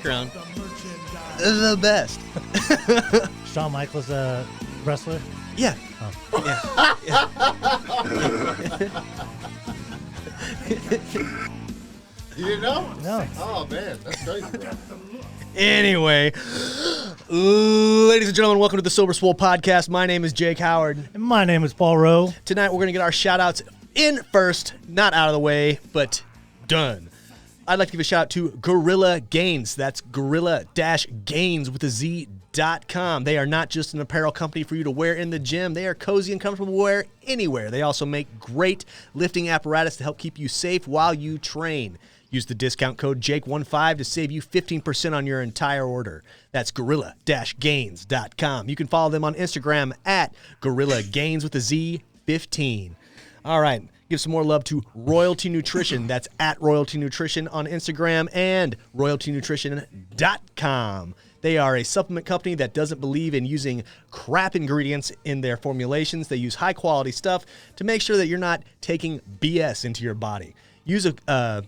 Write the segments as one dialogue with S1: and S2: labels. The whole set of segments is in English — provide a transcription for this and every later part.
S1: background. The best.
S2: Shawn Michaels a wrestler?
S1: Yeah.
S2: Oh.
S1: Yeah.
S3: You didn't know?
S2: No.
S3: Oh, man. That's crazy, bro.
S1: Anyway, ladies and gentlemen, welcome to the Sober Swole Podcast. My name is Jake Howard.
S2: And my name is Paul Rowe.
S1: Tonight we're going to get our shout-outs in first, not out of the way, but done. I'd like to give a shout-out to Gorilla Gains. That's gorilla-gains with a Z.com. They are not just an apparel company for you to wear in the gym. They are cozy and comfortable to wear anywhere. They also make great lifting apparatus to help keep you safe while you train. Use the discount code JAKE15 to save you 15% on your entire order. That's gorilla-gains.com. You can follow them on Instagram at gorilla-gains with a Z15. All right, give some more love to Royalty Nutrition. That's at Royalty Nutrition on Instagram and royaltynutrition.com. They are a supplement company that doesn't believe in using crap ingredients in their formulations. They use high-quality stuff to make sure that you're not taking BS into your body. It's a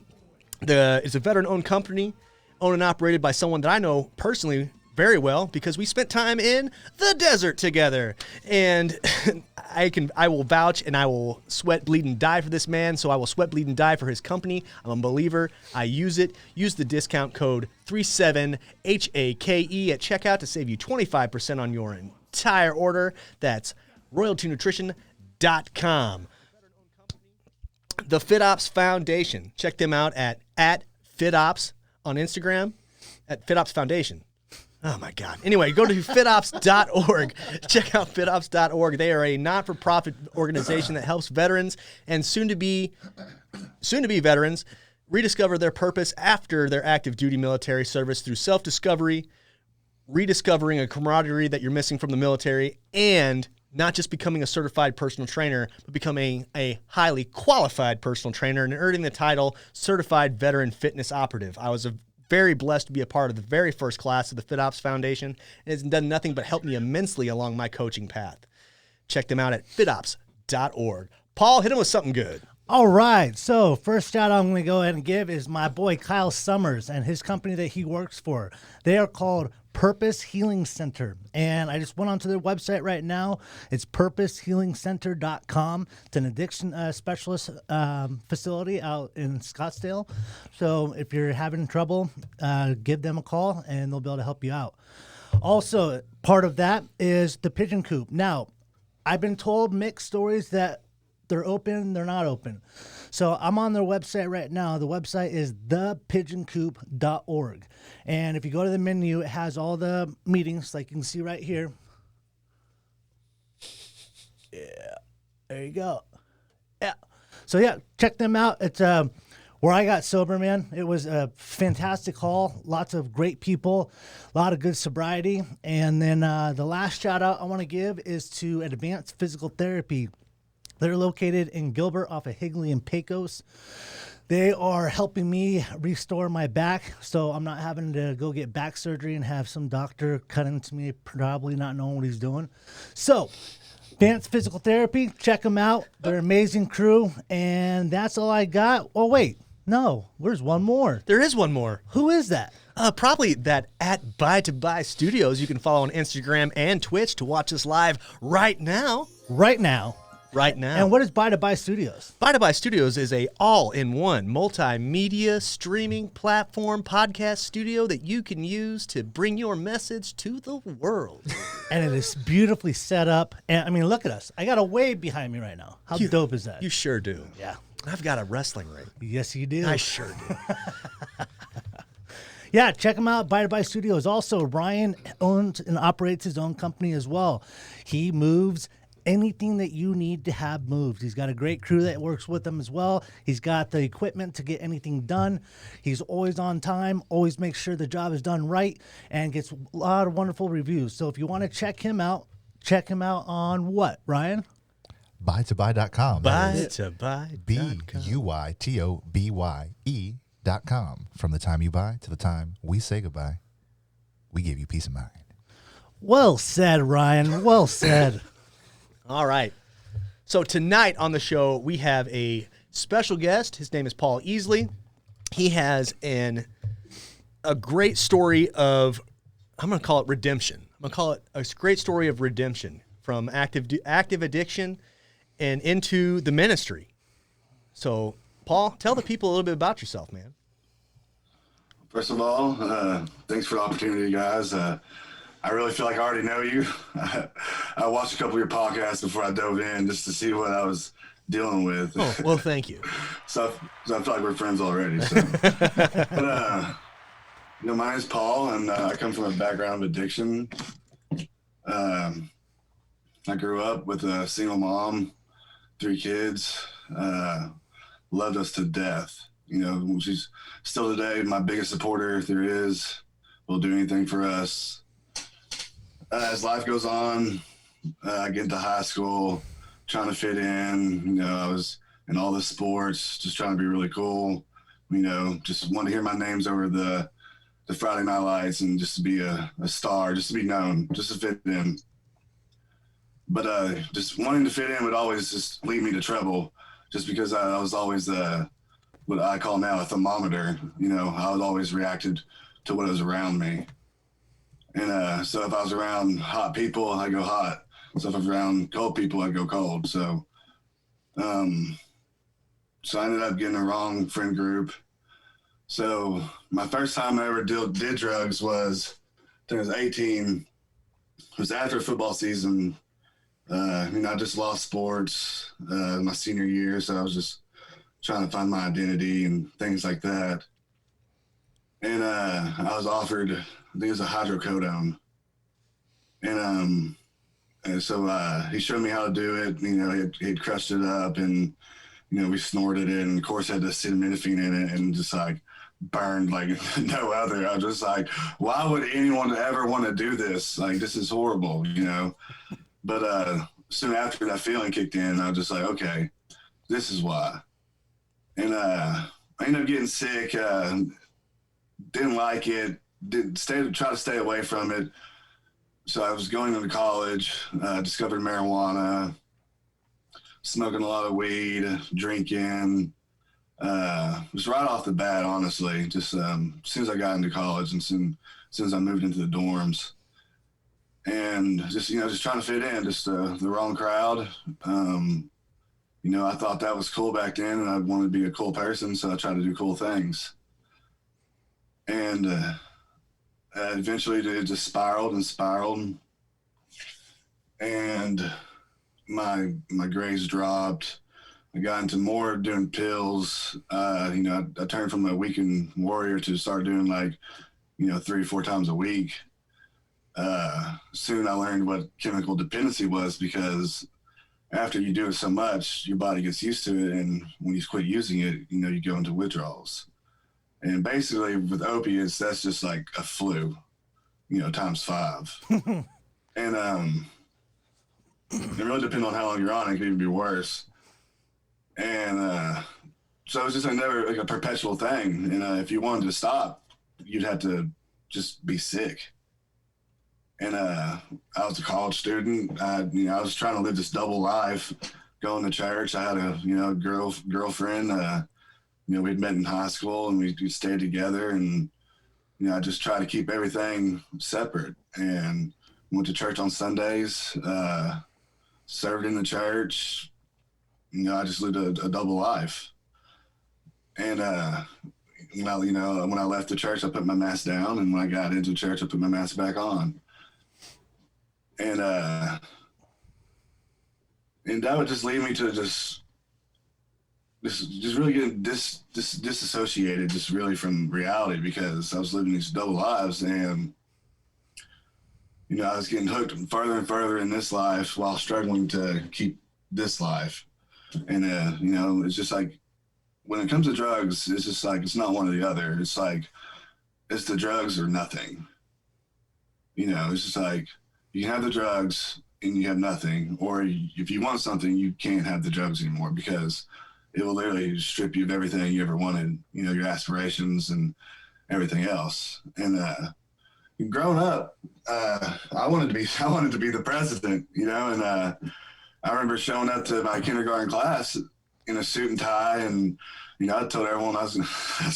S1: veteran-owned company, owned and operated by someone that I know personally very well because we spent time in the desert together. And I will vouch and I will sweat, bleed, and die for this man, so I will sweat, bleed, and die for his company. I'm a believer. I use it. Use the discount code 37HAKE at checkout to save you 25% on your entire order. That's royaltynutrition.com. The FitOps Foundation. Check them out at FitOps on Instagram, at FitOps Foundation. Oh, my God. Anyway, go to fitops.org. Check out fitops.org. They are a not-for-profit organization that helps veterans and soon-to-be veterans rediscover their purpose after their active duty military service through self-discovery, rediscovering a camaraderie that you're missing from the military, and not just becoming a certified personal trainer, but becoming a highly qualified personal trainer and earning the title Certified Veteran Fitness Operative. I was very blessed to be a part of the very first class of the FitOps Foundation, and it's done nothing but help me immensely along my coaching path. Check them out at fitops.org. Paul, hit him with something good.
S2: All right, so first shout out I'm going to go ahead and give is my boy Kyle Summers and his company that he works for. They are called Purpose Healing Center, and I just went onto their website right now. It's purposehealingcenter.com. It's an addiction specialist facility out in Scottsdale. So if you're having trouble, give them a call, and they'll be able to help you out. Also, part of that is the Pigeon Coop. Now, I've been told mixed stories that they're open, they're not open. So I'm on their website right now. The website is thepigeoncoop.org. And if you go to the menu, it has all the meetings like you can see right here. Yeah, there you go. Yeah. So yeah, check them out. It's where I got sober, man. It was a fantastic haul. Lots of great people, a lot of good sobriety. And then the last shout out I want to give is to Advanced Physical Therapy. They're located in Gilbert off of Higley and Pecos. They are helping me restore my back, so I'm not having to go get back surgery and have some doctor cut into me, probably not knowing what he's doing. So, Advanced Physical Therapy, check them out. They're an amazing crew, and that's all I got. Oh, wait. No, there's one more.
S1: There is one more.
S2: Who is that?
S1: Probably that at Buy to Buy Studios. You can follow on Instagram and Twitch to watch us live right now.
S2: Right now.
S1: Right now.
S2: And what is Buy to Buy Studios?
S1: Buy to Buy Studios is a all-in-one multimedia streaming platform podcast studio that you can use to bring your message to the world.
S2: And it is beautifully set up. And I mean, look at us. I got a wave behind me right now. How dope is that?
S1: You sure do.
S2: Yeah.
S1: I've got a wrestling ring.
S2: Yes, you do.
S1: I sure do.
S2: Yeah, check him out. Buy to Buy Studios. Also, Ryan owns and operates his own company as well. He moves anything that you need to have moved. He's got a great crew that works with him as well. He's got the equipment to get anything done. He's always on time, always makes sure the job is done right, and gets a lot of wonderful reviews. So if you want to check him out on what, Ryan?
S3: Buytobuy.com.
S1: Buytobuy.com.
S3: BUYTOBYE.com. From the time you buy to the time we say goodbye, we give you peace of mind.
S2: Well said, Ryan. Well said.
S1: All right. So tonight on the show, we have a special guest. His name is Paul Easley. He has an a great story of, I'm going to call it redemption. I'm going to call it a great story of redemption from active addiction and into the ministry. So, Paul, tell the people a little bit about yourself, man.
S4: First of all, thanks for the opportunity, guys. I really feel like I already know you. I watched a couple of your podcasts before I dove in just to see what I was dealing with.
S1: Oh, well, thank you.
S4: So I feel like we're friends already. So. But, my name's Paul, and I come from a background of addiction. I grew up with a single mom, 3 kids, loved us to death. She's still today my biggest supporter there is, will do anything for us. As life goes on, I get into high school, trying to fit in. I was in all the sports, just trying to be really cool. Just wanted to hear my names over the Friday Night Lights and just to be a star, just to be known, just to fit in. But just wanting to fit in would always just lead me to trouble, just because I was always what I call now a thermometer. I was always reacted to what was around me. And so if I was around hot people, I'd go hot. So if I was around cold people, I'd go cold. So I ended up getting a wrong friend group. So my first time I ever did drugs was, I think I was 18. It was after football season. I just lost sports my senior year, so I was just trying to find my identity and things like that. And I was offered, I think it was a hydrocodone. And so he showed me how to do it. He'd crushed it up, and we snorted it, and of course had acetaminophen in it, and just like burned like no other. I was just like, why would anyone ever want to do this? Like, this is horrible, But soon after that feeling kicked in, I was just like, okay, this is why. And I ended up getting sick. Didn't like it. Try to stay away from it. So I was going into college. Discovered marijuana. Smoking a lot of weed. Drinking. Just right off the bat, honestly. Just as soon as I got into college and as soon as I moved into the dorms. And just trying to fit in, just the wrong crowd. I thought that was cool back then, and I wanted to be a cool person, so I tried to do cool things. And eventually it just spiraled and spiraled. And my grades dropped. I got into more doing pills. I turned from a weekend warrior to start doing 3 or 4 times a week. Soon I learned what chemical dependency was, because after you do it so much, your body gets used to it, and when you quit using it, you go into withdrawals. And basically with opiates, that's just like a flu, times 5. And it really depends on how long you're on it. It could even be worse. And so it was just never like a perpetual thing. And if you wanted to stop, you'd have to just be sick. And I was a college student. I was trying to live this double life, going to church. I had a girlfriend. We'd met in high school, and we stayed together. And I just tried to keep everything separate. And went to church on Sundays. Served in the church. I just lived a double life. And when I left the church, I put my mask down, and when I got into church, I put my mask back on. And that would just lead me to just really getting disassociated just really from reality, because I was living these double lives, and I was getting hooked further and further in this life while struggling to keep this life. And it's just like, when it comes to drugs, it's just like, it's not one or the other. It's like, it's the drugs or nothing. It's just like, you can have the drugs and you have nothing, or if you want something, you can't have the drugs anymore, because it will literally strip you of everything you ever wanted, your aspirations and everything else. And growing up, I wanted to be the president, and I remember showing up to my kindergarten class in a suit and tie, and I told everyone I was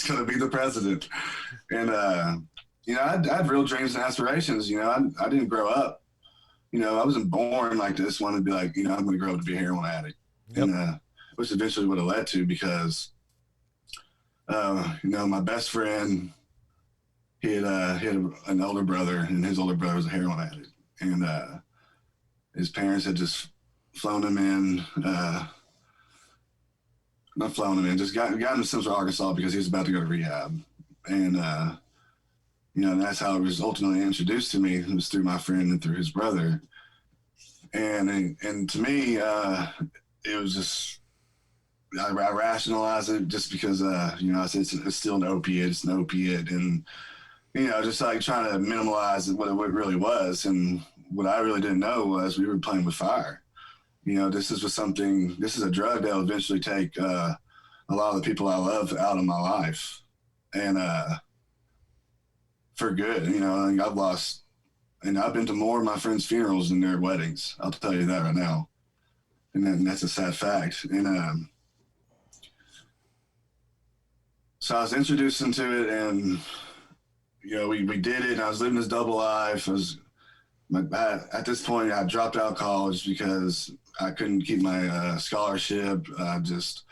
S4: going to be the president. And I had real dreams and aspirations. I didn't grow up. I wasn't born like this. Wanted to be like, I'm going to grow up to be a heroin addict, and which eventually would have led to, because my best friend, he had an older brother, and his older brother was a heroin addict, and his parents had just flown him in. Not flown him in, just got him to Central Arkansas because he was about to go to rehab. And, that's how it was ultimately introduced to me. It was through my friend and through his brother. And to me, it was just, I rationalized it just because, I said it's still an opiate. It's an opiate. And, just like trying to minimize what it really was. And what I really didn't know was we were playing with fire. This is a drug that will eventually take a lot of the people I love out of my life, and for good. I've been to more of my friends' funerals than their weddings. I'll tell you that right now, and that's a sad fact. And so I was introduced into it, and we did it. And I was living this double life. At this point, I dropped out of college because I couldn't keep my scholarship. I just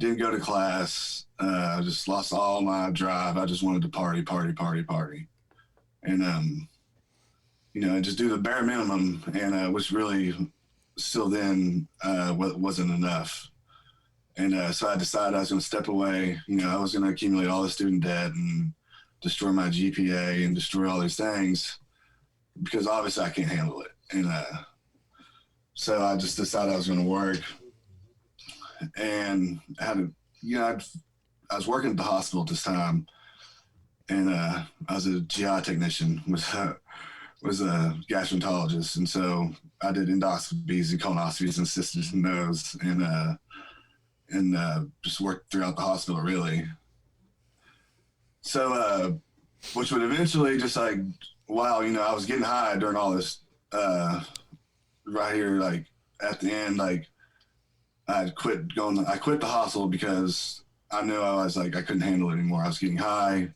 S4: didn't go to class. I just lost all my drive. I just wanted to party. And, just do the bare minimum, and which really still then wasn't enough. And so I decided I was going to step away. I was going to accumulate all the student debt and destroy my GPA and destroy all these things, because obviously I can't handle it. And so I just decided I was going to work, and I was working at the hospital at this time, and I was a GI technician, was a gastroenterologist. And so I did endoscopies and colonoscopies and cysters and those, and just worked throughout the hospital, really. So, which would eventually just like, wow, I was getting high during all this, right here, like at the end, like I quit the hospital because I knew I couldn't handle it anymore. I was getting high.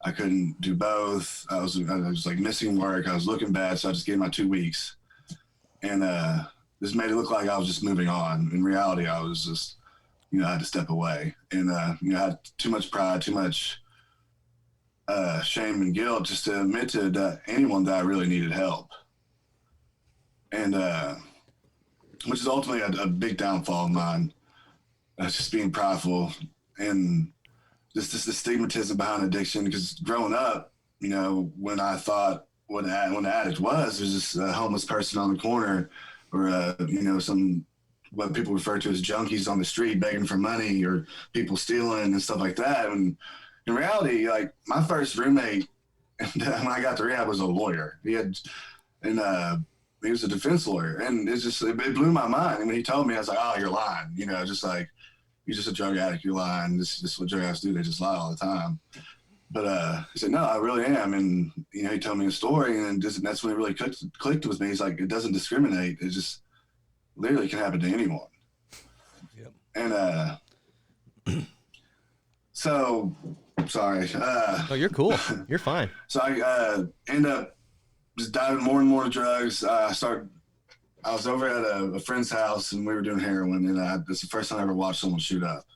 S4: I couldn't do both. I was like missing work. I was looking bad. So I just gave my 2 weeks, and this made it look like I was just moving on. In reality, I was just, I had to step away, and I had too much pride, too much shame and guilt just to admit to anyone that I really needed help. And which is ultimately a big downfall of mine, just being prideful, and just the stigmatism behind addiction. Because growing up, when I thought what an addict was just a homeless person on the corner, or what people refer to as junkies on the street begging for money, or people stealing and stuff like that. And in reality, like my first roommate when I got to rehab was a lawyer. He was a defense lawyer, and it blew my mind. And when he told me, I was like, "Oh, you're lying," just like, "You're just a drug addict. You're lying. This is what drug addicts do. They just lie all the time." But he said, "No, I really am." And he told me a story, and that's when it really clicked with me. He's like, "It doesn't discriminate. It just literally can happen to anyone."
S1: Yep.
S4: And so, sorry.
S1: Oh, you're cool. You're fine.
S4: So I end up just diving more and more into drugs. I was over at a friend's house, and we were doing heroin, and it's the first time I ever watched someone shoot up.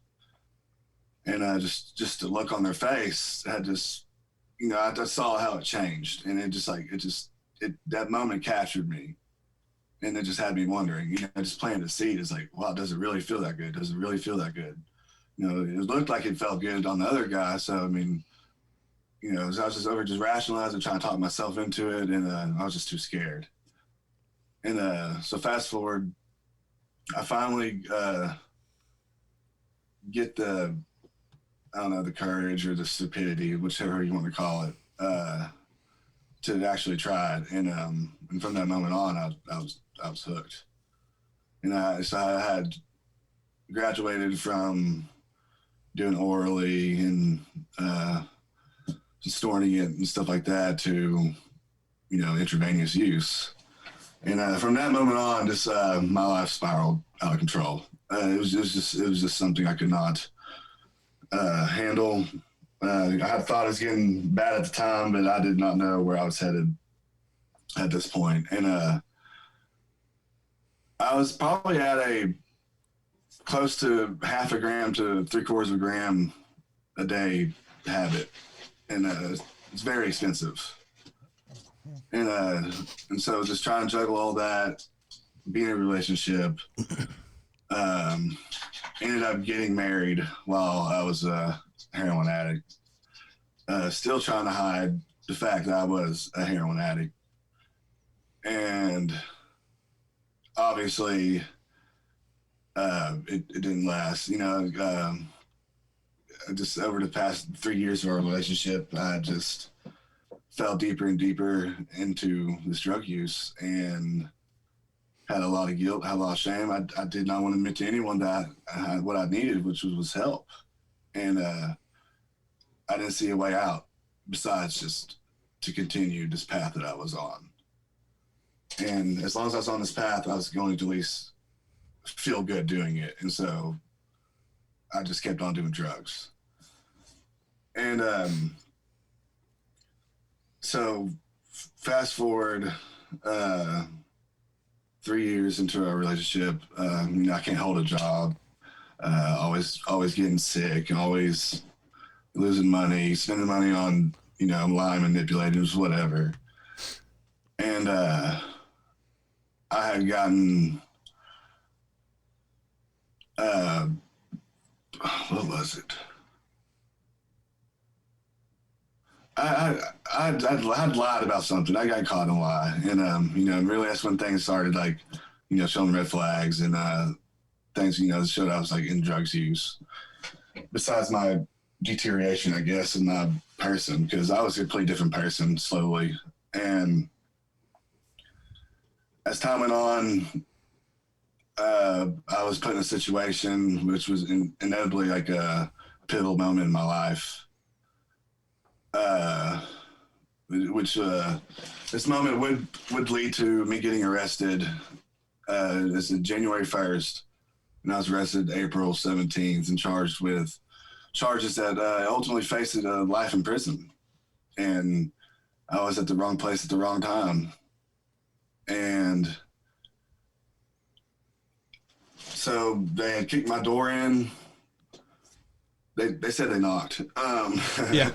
S4: And just the look on their face had just, I just saw how it changed, and that moment captured me, and it just had me wondering, just planting a seed. It's like, wow, does it really feel that good? Does it really feel that good? It looked like it felt good on the other guy. So, I mean, I was just rationalizing, trying to talk myself into it, and I was just too scared. And so fast forward, I finally get the courage or the stupidity, whichever you want to call it, to actually try it. And from that moment on, I was hooked. And so I had graduated from doing orally and just storing it and stuff like that to, intravenous use. And from that moment on, just my life spiraled out of control. it was just something I could not handle. I thought it was getting bad at the time, but I did not know where I was headed at this point. And I was probably at a close to half a gram to 3/4 of a gram a day habit, and it's very expensive. And so just trying to juggle all that, be in a relationship. Ended up getting married while I was a heroin addict. Still trying to hide the fact that I was a heroin addict. And obviously, it didn't last. You know, just over the past 3 years of our relationship, I just fell deeper and deeper into this drug use and had a lot of guilt, had a lot of shame. I did not want to admit to anyone that I had what I needed, which was help. And I didn't see a way out besides just to continue this path that I was on. And as long as I was on this path, I was going to at least feel good doing it. And so I just kept on doing drugs. And so fast forward 3 years into our relationship, you know, I can't hold a job. Always getting sick, always losing money, spending money on, you know, lying manipulators, whatever. And I had gotten, what was it? I'd lied about something. I got caught in a lie. And, you know, really that's when things started, like, you know, showing red flags and things, you know, that showed I was, like, in drugs use. Besides my deterioration, I guess, in my person, because I was a completely different person slowly. And as time went on, I was put in a situation which was inevitably like a pivotal moment in my life. This moment would lead to me getting arrested. This is January 1st, and I was arrested April 17th and charged with charges that ultimately faced a life in prison. And I was at the wrong place at the wrong time. And so they had kicked my door in. They said they knocked.
S1: Yeah.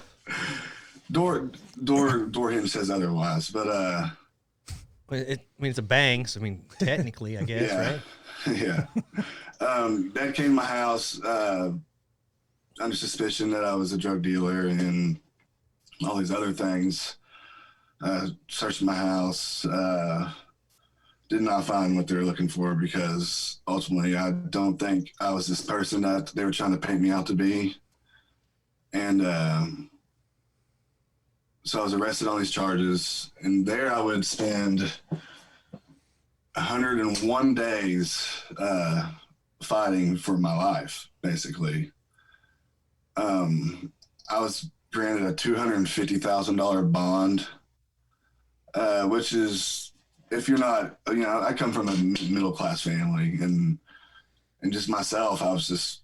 S4: Door hinge says otherwise, but
S1: I mean, it's a bang, so I mean, technically, I guess,
S4: yeah,
S1: right?
S4: Yeah. Dad came to my house under suspicion that I was a drug dealer and all these other things. Searched my house. Did not find what they were looking for because ultimately I don't think I was this person that they were trying to paint me out to be. And so I was arrested on these charges, and there I would spend 101 days fighting for my life, basically. I was granted a $250,000 bond, which is, if you're not, you know, I come from a middle-class family, and just myself, I was just,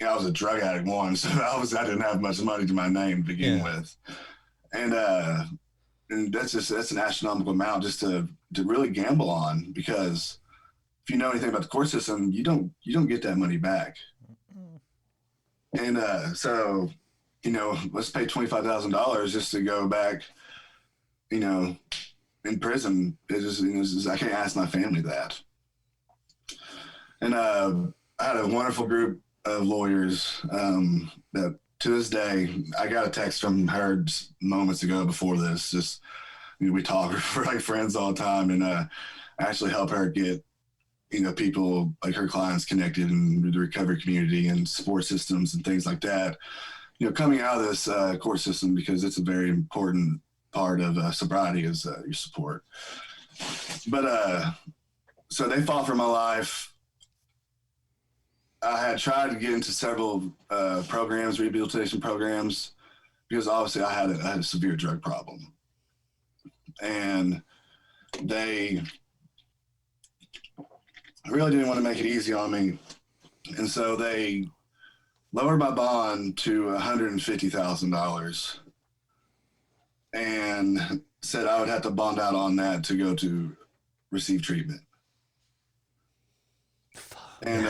S4: you know, I was a drug addict one, so I didn't have much money to my name to begin with. And that's an astronomical amount just to really gamble on, because if you know anything about the court system, you don't get that money back. And so, you know, let's pay $25,000 just to go back, you know, in prison. It just, you know, I can't ask my family that. And I had a wonderful group of lawyers that, to this day, I got a text from her moments ago before this. Just, you know, we talk, we're like friends all the time, and I actually help her get, you know, people like her clients connected in the recovery community and support systems and things like that. You know, coming out of this court system, because it's a very important part of sobriety is your support. But so they fought for my life. I had tried to get into several programs, rehabilitation programs, because obviously I had a severe drug problem. And they really didn't want to make it easy on me. And so they lowered my bond to $150,000 and said I would have to bond out on that to go to receive treatment. And,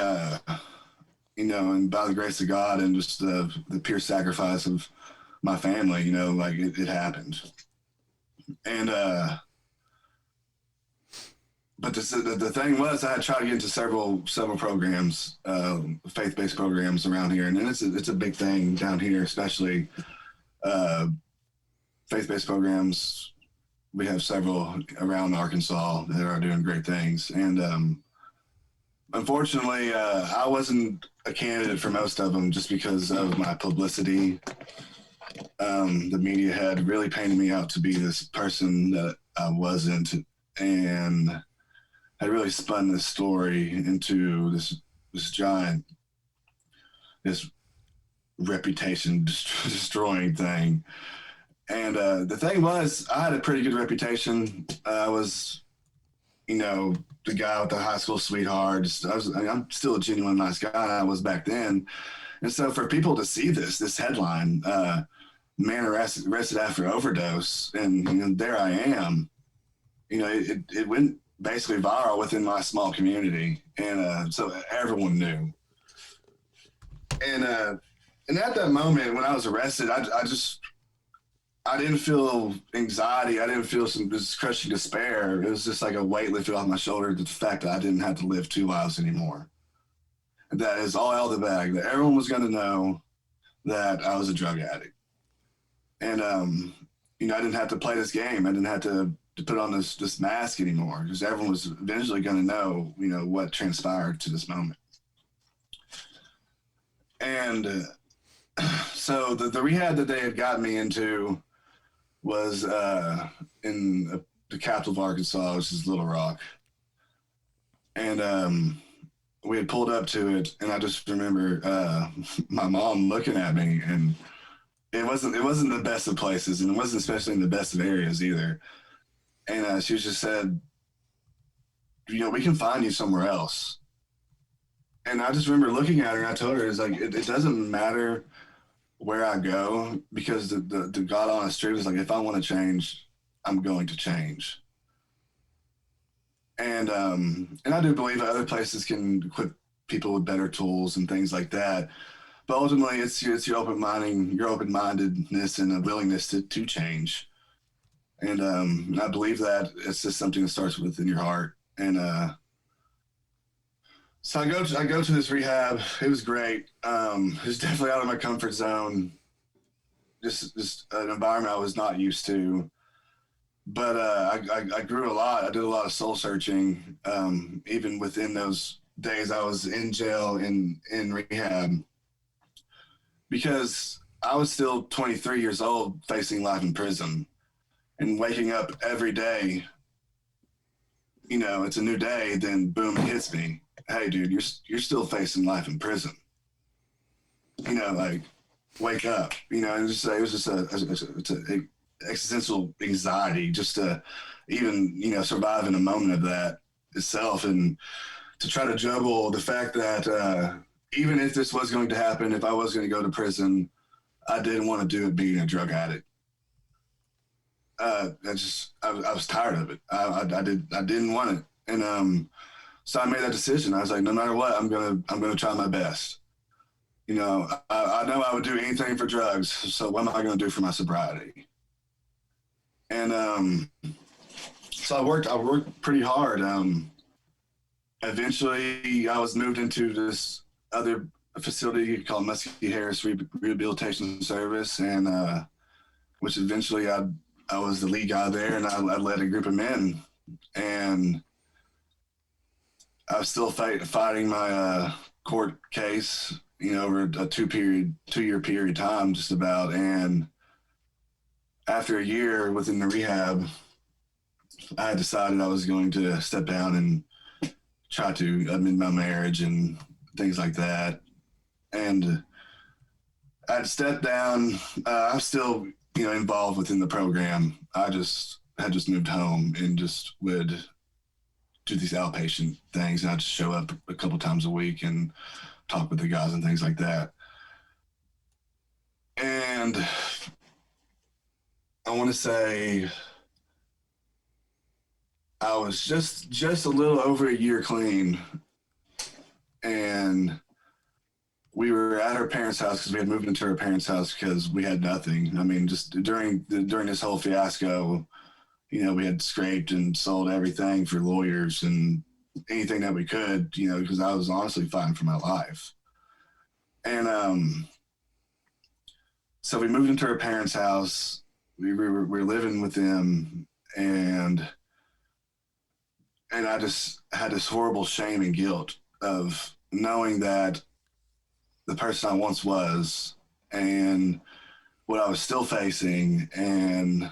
S4: and by the grace of God and just the pure sacrifice of my family, like it happened. And, but the thing was, I had tried to get into several programs, faith-based programs around here, and it's a big thing down here, especially faith-based programs. We have several around Arkansas that are doing great things, and unfortunately, I wasn't a candidate for most of them just because of my publicity. The media had really painted me out to be this person that I wasn't, and had really spun this story into this giant, this reputation destroying thing. And the thing was, I had a pretty good reputation. I was, the guy with the high school sweetheart. I'm still a genuine nice guy. I was back then. And so for people to see this headline, man arrested after overdose, and there I am, it went basically viral within my small community. And so everyone knew. And at that moment when I was arrested, I didn't feel anxiety. I didn't feel this crushing despair. It was just like a weight lifted off my shoulder, the fact that I didn't have to live 2 lives anymore. And that is all out of the bag, that everyone was going to know that I was a drug addict. And, I didn't have to play this game. I didn't have to put on this mask anymore, because everyone was eventually going to know, what transpired to this moment. And so the rehab that they had got me into was in the capital of Arkansas, which is Little Rock. And we had pulled up to it, and I just remember my mom looking at me, and it wasn't the best of places, and it wasn't especially in the best of areas either. And she just said, we can find you somewhere else. And I just remember looking at her, and I told her, it's like, it doesn't matter where I go, because the God honest truth is, like, if I want to change, I'm going to change. And I do believe that other places can equip people with better tools and things like that. But ultimately, it's your open-mindedness and a willingness to change. And I believe that it's just something that starts within your heart. And so I go to this rehab. It was great. It was definitely out of my comfort zone. Just an environment I was not used to. But I grew a lot. I did a lot of soul searching, even within those days I was in jail in rehab, because I was still 23 years old facing life in prison and waking up every day. It's a new day. Then boom, it hits me. Hey, dude, you're still facing life in prison. Like, wake up. And just it was just a existential anxiety just to even survive in a moment of that itself, and to try to juggle the fact that even if this was going to happen, if I was going to go to prison, I didn't want to do it being a drug addict. I was tired of it. I didn't want it, and so I made that decision. I was like, no matter what, I'm gonna try my best. I know I would do anything for drugs, so what am I going to do for my sobriety? And so I worked pretty hard. Eventually, I was moved into this other facility called Muskie Harris Rehabilitation Service, and which eventually I was the lead guy there, and I led a group of men, and I was still fighting my court case, over a 2-year period of time, just about. And after a year within the rehab, I had decided I was going to step down and try to amend my marriage and things like that. And I'd stepped down. I'm still, involved within the program. I had just moved home and just would do these outpatient things, and I'd just show up a couple times a week and talk with the guys and things like that. And I want to say I was just a little over a year clean, and we were at her parents' house because we had moved into her parents' house because we had nothing. I mean, just during this whole fiasco, you know, we had scraped and sold everything for lawyers and anything that we could, you know, because I was honestly fighting for my life. And so we moved into her parents' house. We were living with them, and I just had this horrible shame and guilt of knowing that the person I once was and what I was still facing, and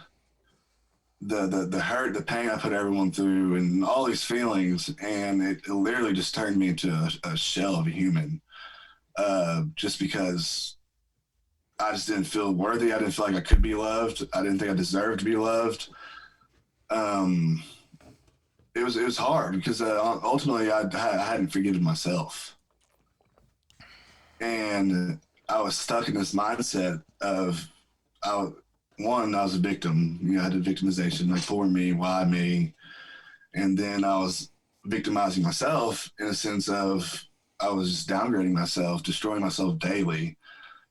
S4: the hurt, the pain I put everyone through, and all these feelings, and it literally just turned me into a shell of a human, just because I just didn't feel worthy. I didn't feel like I could be loved. I didn't think I deserved to be loved. It was hard because ultimately I hadn't forgiven myself. And I was stuck in this mindset of, I was a victim. You know, I had a victimization, like, poor me, why me? And then I was victimizing myself in a sense of I was just downgrading myself, destroying myself daily.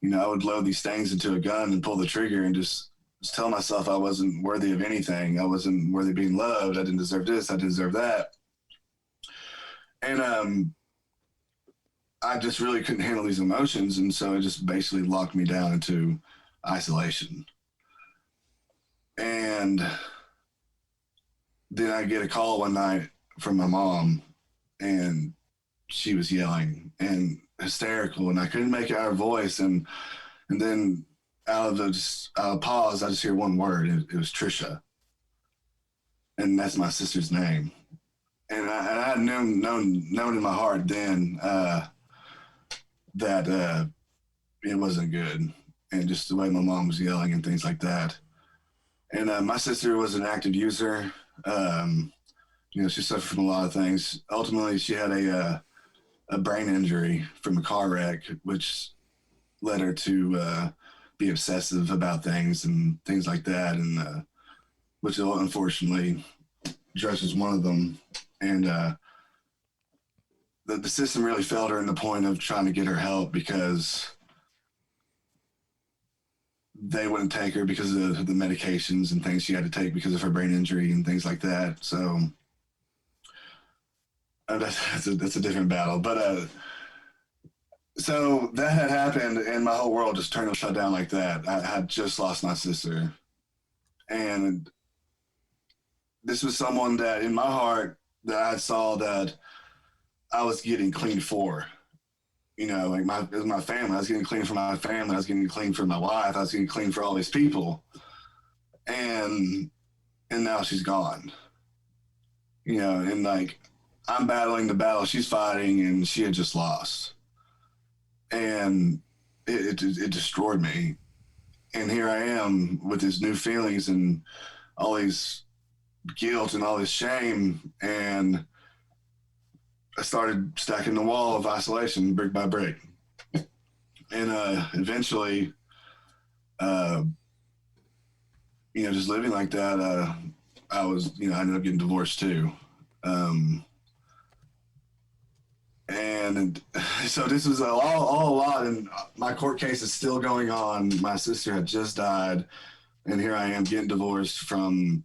S4: You know, I would load these things into a gun and pull the trigger and just tell myself I wasn't worthy of anything. I wasn't worthy of being loved. I didn't deserve this. I didn't deserve that. And I just really couldn't handle these emotions, and so it just basically locked me down into isolation. And then I get a call one night from my mom, and she was yelling and hysterical, and I couldn't make out her voice. And then out of pause, I just hear one word. It was Trisha, and that's my sister's name. And I had known in my heart then that it wasn't good, and just the way my mom was yelling and things like that. And my sister was an active user. You know, she suffered from a lot of things. Ultimately, she had a brain injury from a car wreck, which led her to be obsessive about things and things like that, and which unfortunately drugs was one of them. And the system really failed her in the point of trying to get her help because they wouldn't take her because of the medications and things she had to take because of her brain injury and things like that. So that's a different battle. But so that had happened, and my whole world just turned and shut down like that. I had just lost my sister, and this was someone that in my heart that I saw that I was getting clean for. You know, like it was my family. I was getting clean for my family. I was getting clean for my wife. I was getting clean for all these people. And now she's gone. You know, and like I'm battling the battle she's fighting, and she had just lost. And it destroyed me. And here I am with these new feelings and all these guilt and all this shame, and I started stacking the wall of isolation brick by brick. And eventually, you know, just living like that, I ended up getting divorced too. And so this was all a lot, and my court case is still going on. My sister had just died, and here I am getting divorced from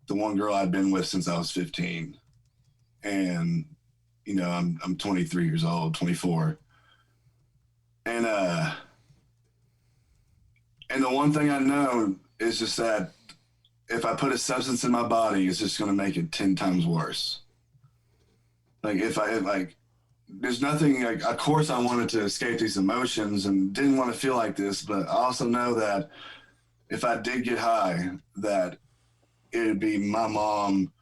S4: the one girl I'd been with since I was 15. And you know, I'm 23 years old, 24. And the one thing I know is just that if I put a substance in my body, it's just going to make it 10 times worse. Like there's nothing, like, of course I wanted to escape these emotions and didn't want to feel like this, but I also know that if I did get high, that it would be my mom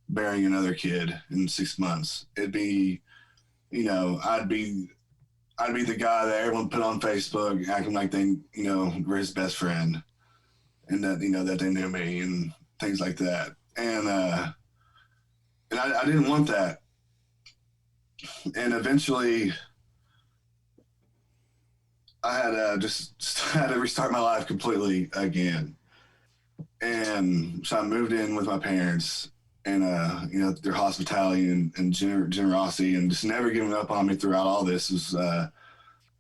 S4: bearing another kid in 6 months. It'd be, you know, I'd be the guy that everyone put on Facebook acting like they, you know, were his best friend, and that, you know, that they knew me and things like that. And I didn't want that. And eventually I had just had to restart my life completely again. And so I moved in with my parents, and their hospitality and generosity, and just never giving up on me throughout all this was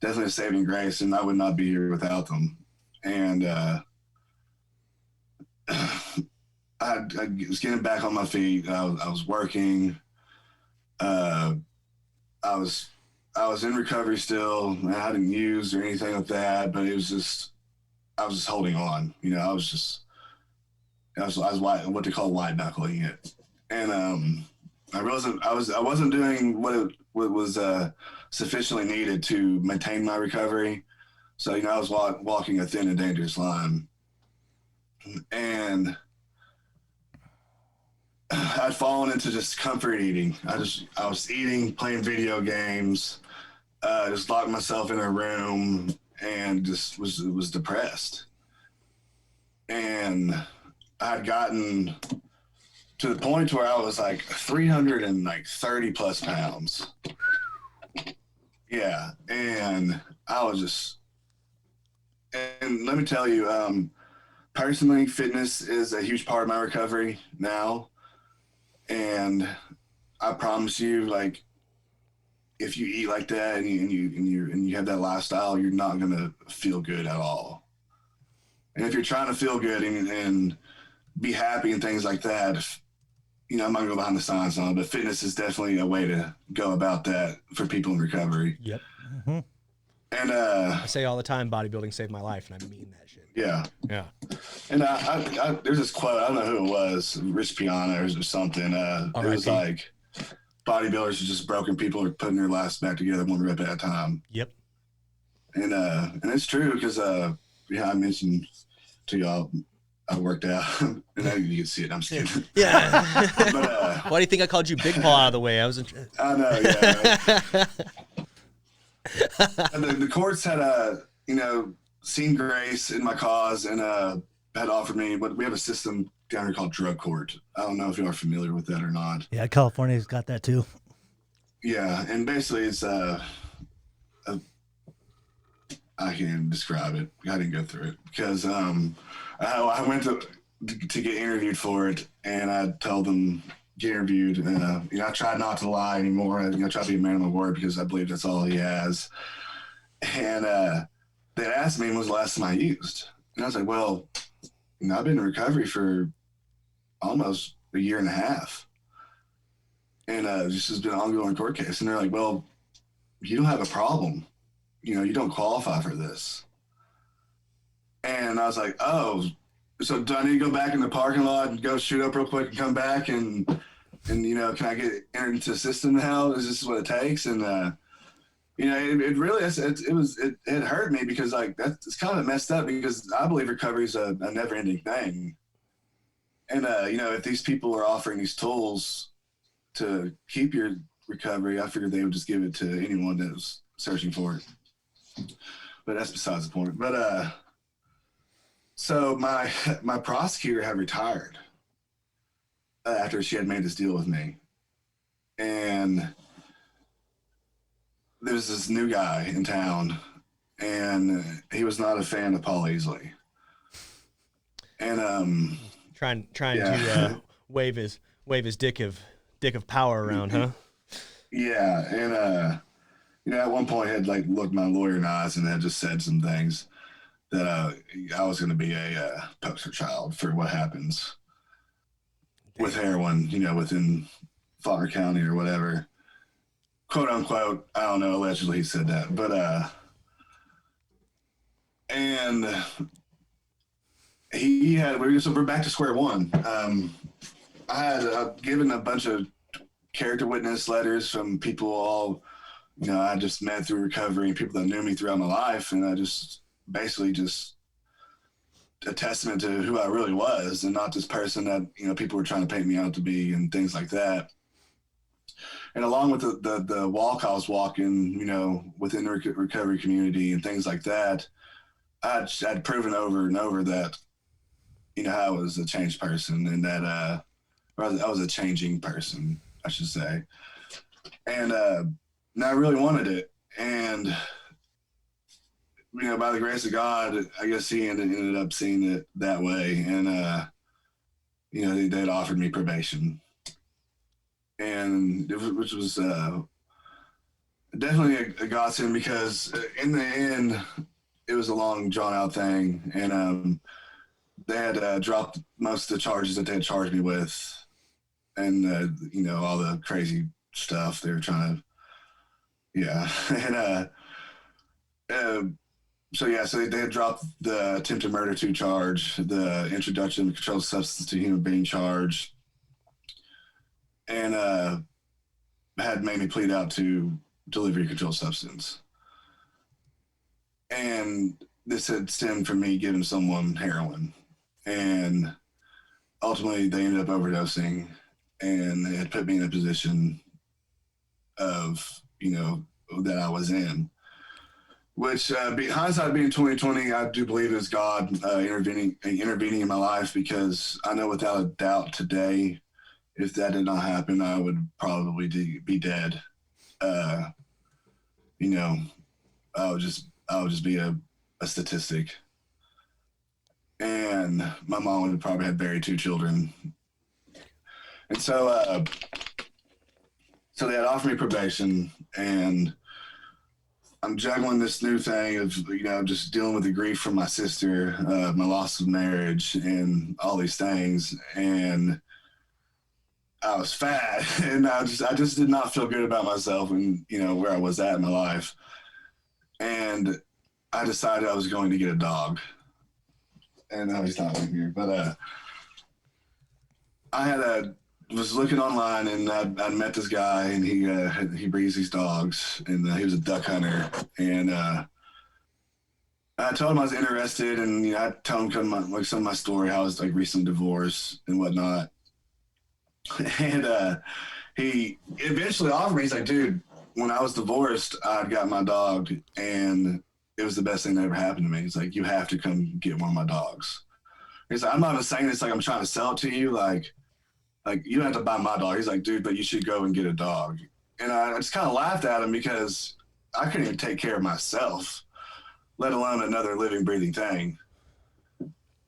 S4: definitely a saving grace, and I would not be here without them. And I was getting back on my feet. I was working. I was in recovery still. I hadn't used or anything like that, but it was just I was just holding on. I was what they call white knuckling it, and I wasn't doing what was sufficiently needed to maintain my recovery. So I was walking a thin and dangerous line, and I'd fallen into just comfort eating. I was eating, playing video games, just locked myself in a room, and just was depressed. And I'd gotten to the point where I was like 330 plus pounds. Yeah, and I was just, and let me tell you, personally, fitness is a huge part of my recovery now. And I promise you, like, if you eat like that and you have that lifestyle, you're not gonna feel good at all. And if you're trying to feel good and be happy and things like that, I'm not gonna go behind the science on it, but fitness is definitely a way to go about that for people in recovery.
S1: Yep.
S2: Mm-hmm.
S4: And
S1: I say all the time, bodybuilding saved my life, and I mean that shit.
S4: Yeah.
S1: Yeah.
S4: And I there's this quote, I don't know who it was, Rich Piana or something. It was like, bodybuilders are just broken people are putting their lives back together one rep at a time.
S1: Yep.
S4: And it's true because I mentioned to y'all I worked out. And now you can see it. I'm just kidding.
S1: Yeah.
S4: But
S1: why do you think I called you Big Paul out of the way? I
S4: know, yeah. And the courts had seen grace in my cause and had offered me, but we have a system down here called drug court. I don't know if you are familiar with that or not.
S2: Yeah, California's got that too.
S4: Yeah, and basically it's I can't describe it. I didn't go through it because I went to get interviewed for it, and I told them get interviewed. I tried not to lie anymore. I try to be a man of my word because I believe that's all he has. And they asked me when was the last time I used, and I was like, well, I've been in recovery for almost a year and a half, and this has been an ongoing court case. And they're like, well, you don't have a problem. You don't qualify for this. And I was like, oh, so do I need to go back in the parking lot and go shoot up real quick and come back and can I get entered into the system now? Is this what it takes? And it really it hurt me because like it's kind of messed up because I believe recovery is a never-ending thing. And if these people are offering these tools to keep your recovery, I figured they would just give it to anyone that was searching for it. But that's besides the point. But so my prosecutor had retired after she had made this deal with me, and there's this new guy in town, and he was not a fan of Paul Easley, and
S1: trying to wave his dick of power around, huh?
S4: Yeah, and at one point, I had looked my lawyer in the eyes and had just said some things that I was going to be a poster child for what happens with heroin, within Faulkner County or whatever, quote unquote. I don't know. Allegedly, he said that, but and we're back to square one. I had given a bunch of character witness letters from people all. I just met through recovery and people that knew me throughout my life. And I just basically just a testament to who I really was and not this person that, people were trying to paint me out to be and things like that. And along with the walk I was walking, within the recovery community and things like that, I'd proven over and over that, I was a changed person and that I was a changing person, I should say. And I really wanted it. And by the grace of God, I guess he ended up seeing it that way. And, they'd offered me probation. And which was definitely a godsend, because in the end, it was a long, drawn-out thing. And they had dropped most of the charges that they had charged me with. And, all the crazy stuff they were trying to, yeah. And, so they had dropped the attempted murder 2 charge, the introduction of controlled substance to human being charge, and had made me plead out to delivery of controlled substance. And this had stemmed from me giving someone heroin. And ultimately they ended up overdosing, and they had put me in a position of, that I was in. Which, hindsight being 2020, I do believe is God intervening in my life, because I know without a doubt today, if that did not happen, I would probably be dead. I would just be a statistic, and my mom would have probably had buried 2 children. And so they had offered me probation, and I'm juggling this new thing of, just dealing with the grief from my sister, my loss of marriage, and all these things. And I was fat, and I just did not feel good about myself and, where I was at in my life. And I decided I was going to get a dog. And now he's not in here, but I was looking online, and I met this guy, and he breeds these dogs, and he was a duck hunter. And I told him I was interested, and I told him some of my story, how I was recently divorced and whatnot. And he eventually offered me. He's like, dude, when I was divorced, I'd got my dog, and it was the best thing that ever happened to me. He's like, you have to come get one of my dogs. He's like, I'm not even saying this like I'm trying to sell it to you, like you don't have to buy my dog. He's like, dude, but you should go and get a dog. And I just kind of laughed at him, because I couldn't even take care of myself, let alone another living, breathing thing.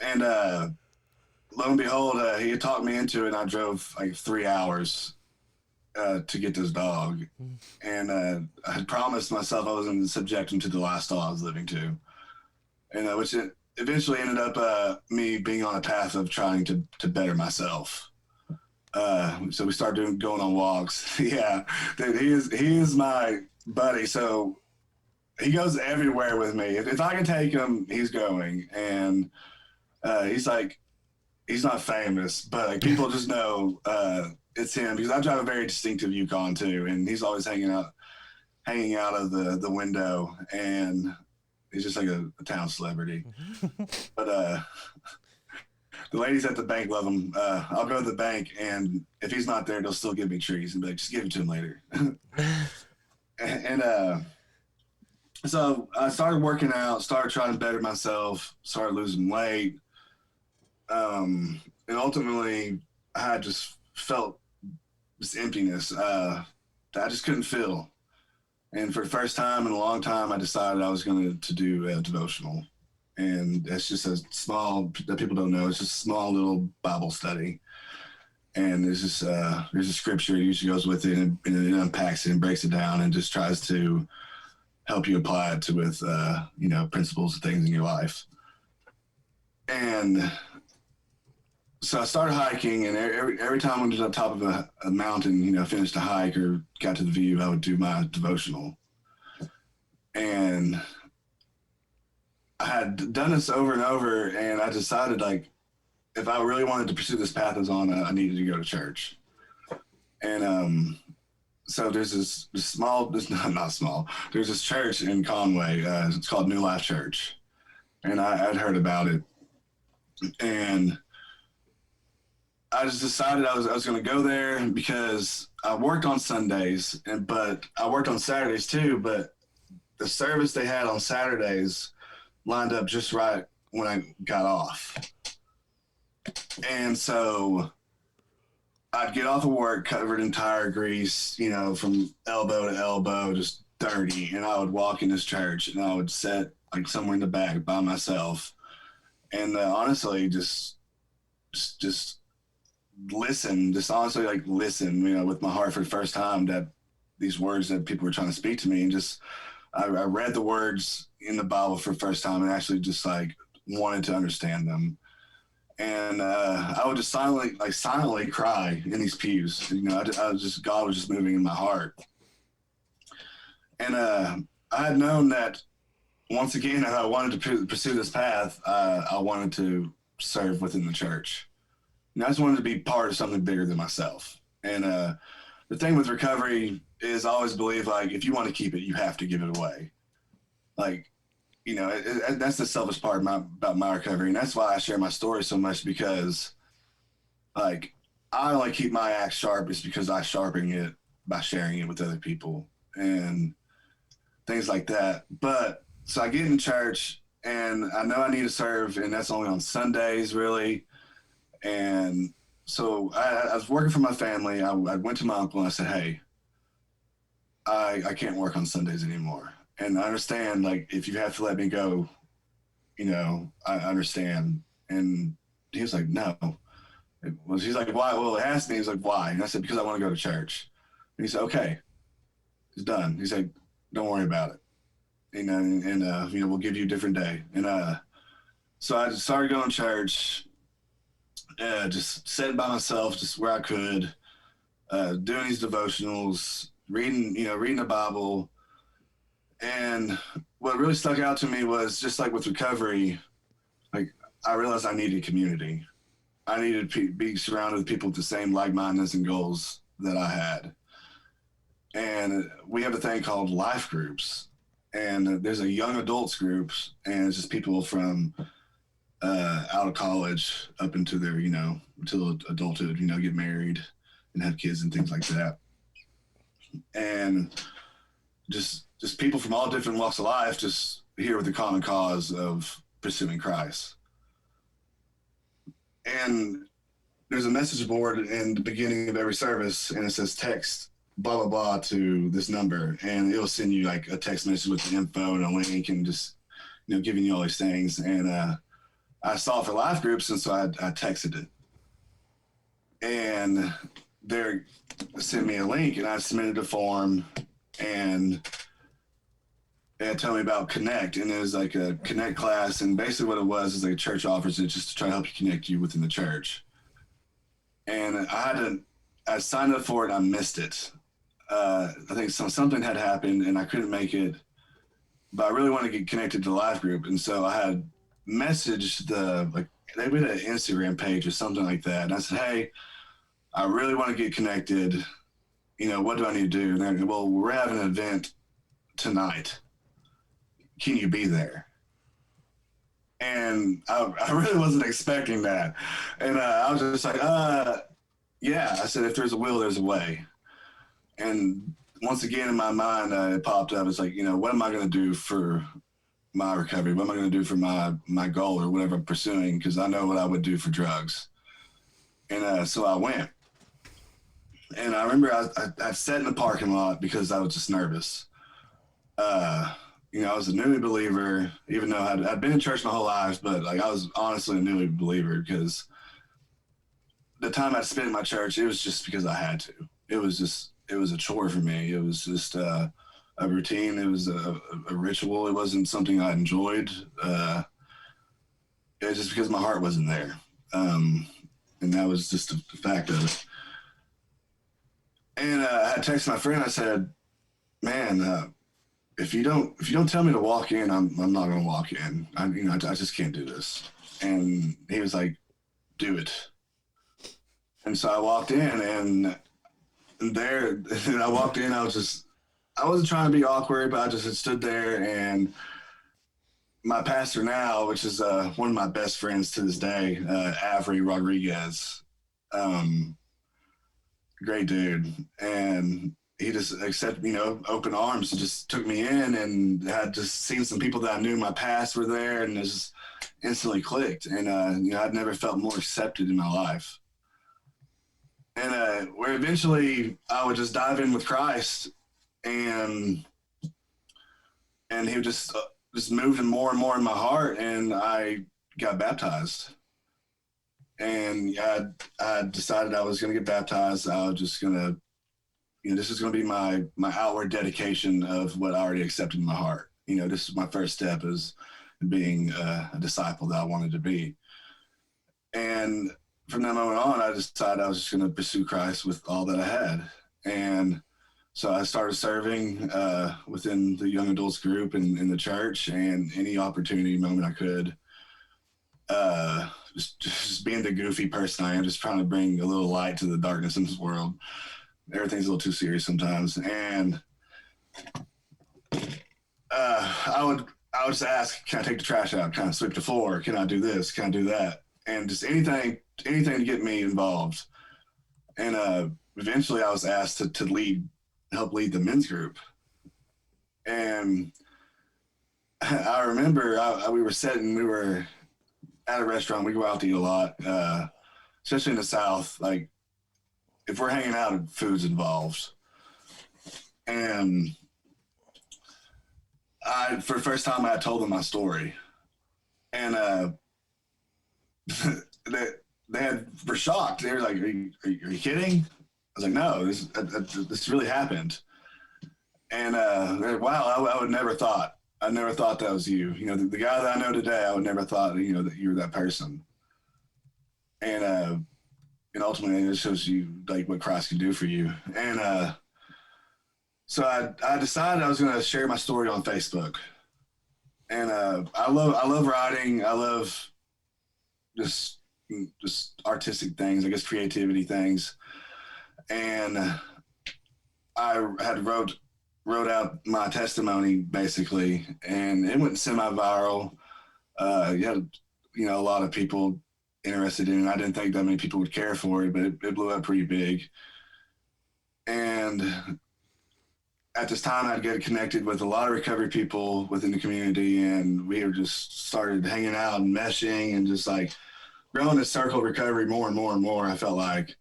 S4: And lo and behold, he had talked me into it, and I drove 3 hours to get this dog. And I had promised myself I wasn't going to subject him to the lifestyle I was living to. And which it eventually ended up me being on a path of trying to better myself. So we started going on walks. Yeah, he is my buddy. So he goes everywhere with me. If I can take him, he's going. And he's not famous, but people just know it's him, because I drive a very distinctive Yukon too, and he's always hanging out of the window, and he's just like a town celebrity. But the ladies at the bank love him. I'll go to the bank, and if he's not there, they'll still give me trees and be like, just give it to him later. and so I started working out, started trying to better myself, started losing weight. And ultimately, I had just felt this emptiness that I just couldn't feel. And for the first time in a long time, I decided I was going to do a devotional. And it's just a small, that people don't know, it's just a small little Bible study. And there's a scripture that usually goes with it, and it unpacks it and breaks it down and just tries to help you apply it with principles and things in your life. And so I started hiking, and every time I went to the top of a mountain, finished a hike or got to the view, I would do my devotional. And I had done this over and over, and I decided, if I really wanted to pursue this path I was on, I needed to go to church. And so there's this there's this church in Conway. It's called New Life Church. And I'd heard about it. And I just decided I was going to go there, because I worked on Sundays, but I worked on Saturdays too, but the service they had on Saturdays lined up just right when I got off. And so I'd get off of work covered in tire grease, from elbow to elbow, just dirty. And I would walk in this church, and I would sit like somewhere in the back by myself. And honestly, just listen, just honestly like listen, you know, with my heart for the first time, that these words that people were trying to speak to me, and just I read the words in the Bible for the first time and actually just like wanted to understand them. And I would just silently cry in these pews. You know, God was just moving in my heart. And I had known that once again, I wanted to pursue this path. I wanted to serve within the church. And I just wanted to be part of something bigger than myself. And the thing with recovery is I always believe, like, if you want to keep it, you have to give it away. Like, you know, that's the selfish part about my recovery. And that's why I share my story so much, because, like, I only keep my axe sharp is because I sharpen it by sharing it with other people and things like that. But so I get in church and I know I need to serve, and that's only on Sundays, really. And so I was working for my family. I went to my uncle and I said, hey, I can't work on Sundays anymore. And I understand, like, if you have to let me go, you know, I understand. And he was like, no. He's like, why? Well, he asked me, he was like, why? And I said, because I want to go to church. And he said, okay, it's done. He's like, don't worry about it. You know, and you know, we'll give you a different day. And so I just started going to church, just sitting by myself, just where I could, doing these devotionals, reading the Bible. And what really stuck out to me was, just like with recovery, like, I realized I needed community. I needed to be surrounded with people with the same like-mindedness and goals that I had. And we have a thing called life groups. And there's a young adults group, and it's just people from out of college up into their, you know, until adulthood, you know, get married and have kids and things like that. And just people from all different walks of life, just here with the common cause of pursuing Christ. And there's a message board in the beginning of every service, and it says text blah, blah, blah to this number. And it'll send you like a text message with the info and a link and just, you know, giving you all these things. And I saw it for life groups, and so I texted it. And they sent me a link, and I submitted a form, and they told me about Connect, and it was like a Connect class, and basically what it was is like a church offers it just to try to help you connect you within the church. And I signed up for it, and I missed it. I think something had happened, and I couldn't make it, but I really wanted to get connected to the life group, and so I had messaged they made an Instagram page or something like that, and I said, hey, I really want to get connected. You know, what do I need to do? And they're like, well, we're having an event tonight. Can you be there? And I really wasn't expecting that. And I was just like, yeah. I said, if there's a will, there's a way. And once again, in my mind, it popped up. It's like, you know, what am I going to do for my recovery? What am I going to do for my goal or whatever I'm pursuing? Because I know what I would do for drugs. And so I went. And I remember I sat in the parking lot because I was just nervous. You know, I was a newly believer, even though I'd been in church my whole life, but like I was honestly a newly believer because the time I'd spent in my church, it was just because I had to. It was a chore for me. It was just a routine. It was a ritual. It wasn't something I enjoyed. It was just because my heart wasn't there. And that was just the fact of it. And I texted my friend. I said, man, if you don't tell me to walk in, I'm not going to walk in. I just can't do this. And he was like, do it. And so I walked in, and I walked in, I wasn't trying to be awkward, but I just stood there, and my pastor now, which is one of my best friends to this day, Avery Rodriguez, great dude. And he just accepted, you know, open arms and just took me in, and had just seen some people that I knew in my past were there, and it just instantly clicked. And, you know, I'd never felt more accepted in my life. And where eventually I would just dive in with Christ, and he would just just moved more and more in my heart, and I got baptized. And I decided I was going to get baptized. I was just going to, this is going to be my outward dedication of what I already accepted in my heart. This is my first step as being a disciple that I wanted to be. And from that moment on, I decided I was just going to pursue Christ with all that I had. And so I started serving within the young adults group in the church, and any opportunity moment I could, just being the goofy person I am, just trying to bring a little light to the darkness in this world. Everything's a little too serious sometimes. And I would just ask, can I take the trash out? Can I sweep the floor? Can I do this? Can I do that? And just anything to get me involved. And eventually I was asked to help lead the men's group. And I remember we were at a restaurant. We go out to eat a lot, especially in the South. Like, if we're hanging out, food's involved. And for the first time, I told them my story. And they were shocked. They were like, are you kidding? I was like, no, this really happened. And they're like, wow, I would never thought. I never thought that was you. The guy that I know today, I would never thought, that you were that person. And ultimately, it shows you like what Christ can do for you. And so I decided I was going to share my story on Facebook. And I love writing. I love just artistic things, I guess, creativity things. And I had wrote out my testimony basically, and it went semi-viral. You had a lot of people interested in it. I didn't think that many people would care for it, but it blew up pretty big. And at this time, I'd get connected with a lot of recovery people within the community, and we were just started hanging out and meshing and just like growing this circle of recovery more and more and more, I felt like.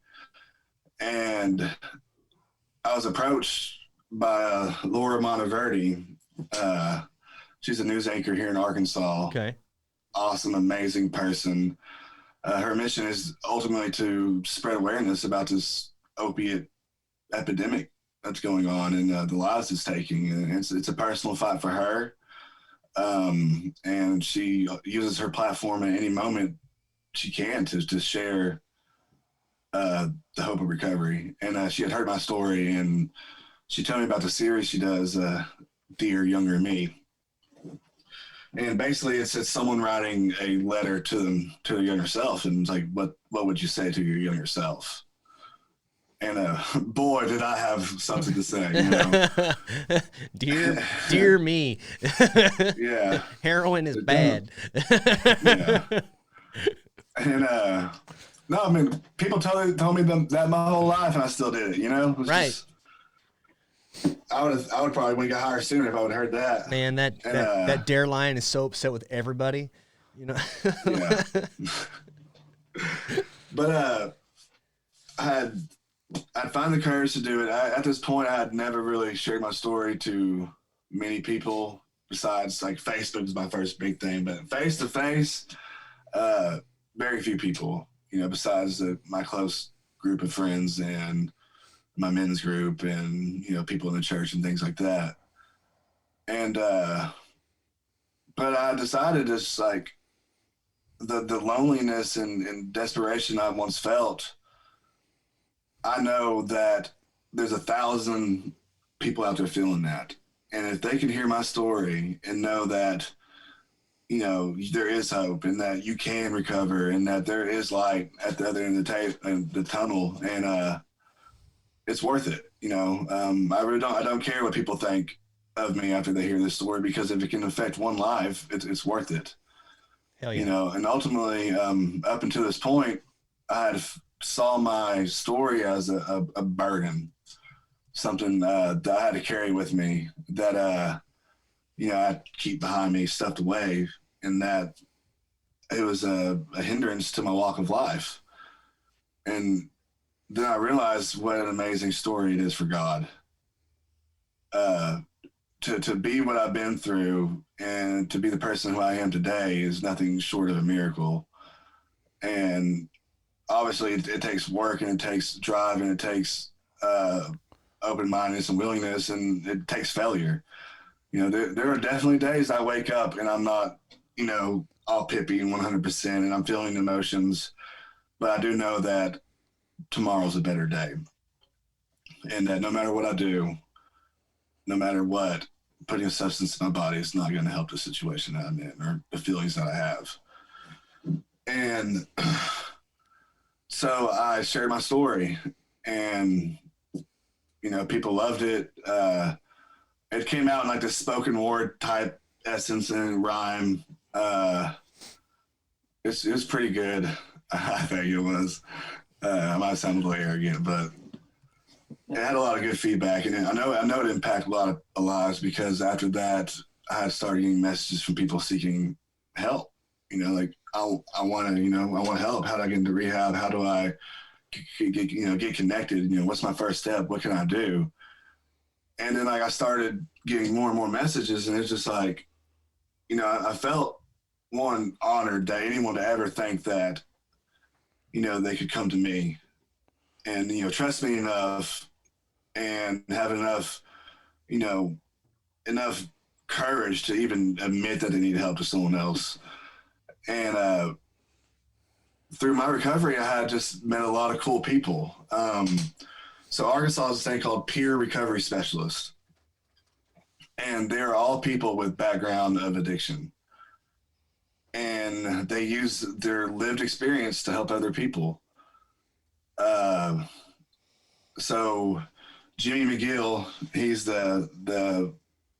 S4: And I was approached by Laura Monteverde. She's a news anchor here in Arkansas.
S1: Okay.
S4: Awesome, amazing person. Her mission is ultimately to spread awareness about this opiate epidemic that's going on and the lives it's taking. And it's a personal fight for her. And she uses her platform at any moment she can to share the hope of recovery. And she had heard my story, and she told me about the series she does, Dear Younger Me. And basically it's someone writing a letter to their younger self, and it's like, what would you say to your younger self? And boy, did I have something to say,
S1: Dear me.
S4: Yeah.
S1: Heroin is bad.
S4: Yeah. And no, I mean, people told me that my whole life, and I still did it. It was
S1: right.
S4: Just, I would probably want to get higher sooner if I would have heard that.
S1: Man, that Dare line is so upset with everybody.
S4: Yeah. But I'd find the courage to do it. At this point, I had never really shared my story to many people besides, like, Facebook was my first big thing. But face to face, very few people, besides my close group of friends and my men's group and, people in the church and things like that. And, but I decided just like the loneliness and desperation I once felt, I know that there's 1,000 people out there feeling that. And if they can hear my story and know that, there is hope and that you can recover and that there is light at the other end of the tunnel, and it's worth it. I don't care what people think of me after they hear this story, because if it can affect one life, it's worth it.
S1: Hell yeah.
S4: And ultimately, up until this point, I saw my story as a burden, something that I had to carry with me, that I keep behind me, stuffed away, and that it was a hindrance to my walk of life. And then I realized what an amazing story it is for God. to be what I've been through and to be the person who I am today is nothing short of a miracle. And obviously it takes work, and it takes drive, and it takes open-mindedness and willingness, and it takes failure. You know, there are definitely days I wake up and I'm not, you know, all pippy and 100%, and I'm feeling emotions, but I do know that tomorrow's a better day. And that no matter what I do, no matter what, putting a substance in my body is not going to help the situation that I'm in or the feelings that I have. And so I shared my story, and, you know, people loved it. It came out in like this spoken word type essence and rhyme. It was pretty good. I think it was. I might sound a little arrogant, but it had a lot of good feedback, and I know it impacted a lot of lives, because after that, I started getting messages from people seeking help. You know, like I want to help. How do I get into rehab? How do I get connected? You know, what's my first step? What can I do? And then like I started getting more and more messages, and it's just like, you know, I felt honored that anyone would ever think that, you know, they could come to me and, you know, trust me enough and have enough, you know, enough courage to even admit that they need help to someone else. And through my recovery, I had just met a lot of cool people. So Arkansas has a thing called peer recovery specialists, and they're all people with background of addiction, and they use their lived experience to help other people. So Jimmy McGill, he's